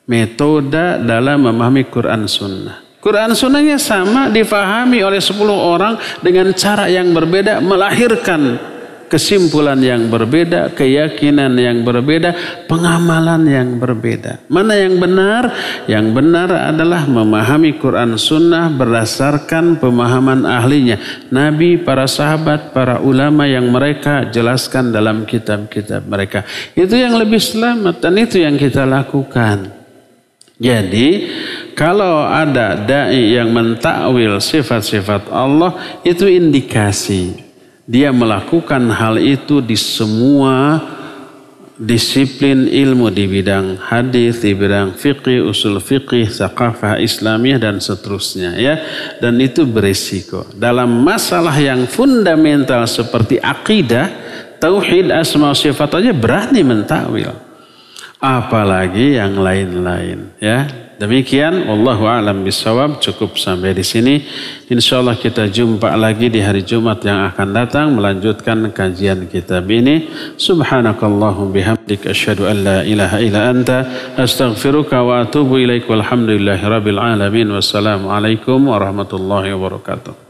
metode dalam memahami Quran Sunnah. Quran Sunnahnya sama, difahami oleh 10 orang dengan cara yang berbeda, melahirkan kesimpulan yang berbeda, keyakinan yang berbeda, pengamalan yang berbeda. Mana yang benar? Yang benar adalah memahami Quran Sunnah berdasarkan pemahaman ahlinya. Nabi, para sahabat, para ulama yang mereka jelaskan dalam kitab-kitab mereka. Itu yang lebih selamat dan itu yang kita lakukan. Jadi kalau ada da'i yang mentakwil sifat-sifat Allah, itu indikasi dia melakukan hal itu di semua disiplin ilmu, di bidang hadis, di bidang fikih, usul fikih, tsaqafah Islamiyah dan seterusnya, ya. Dan itu berisiko. Dalam masalah yang fundamental seperti akidah, tauhid, asma sifat aja berani mentakwil. Apalagi yang lain-lain, ya. Demikian, wallahu a'lam bishawab. Cukup sampai di sini. Insyaallah kita jumpa lagi di hari Jumat yang akan datang melanjutkan kajian kitab ini. Subhanakallahumma bihamdika asyhadu an la ilaha illa anta astaghfiruka wa atubu ilaik. Walhamdulillahirabbil alamin. Wassalamualaikum warahmatullahi wabarakatuh.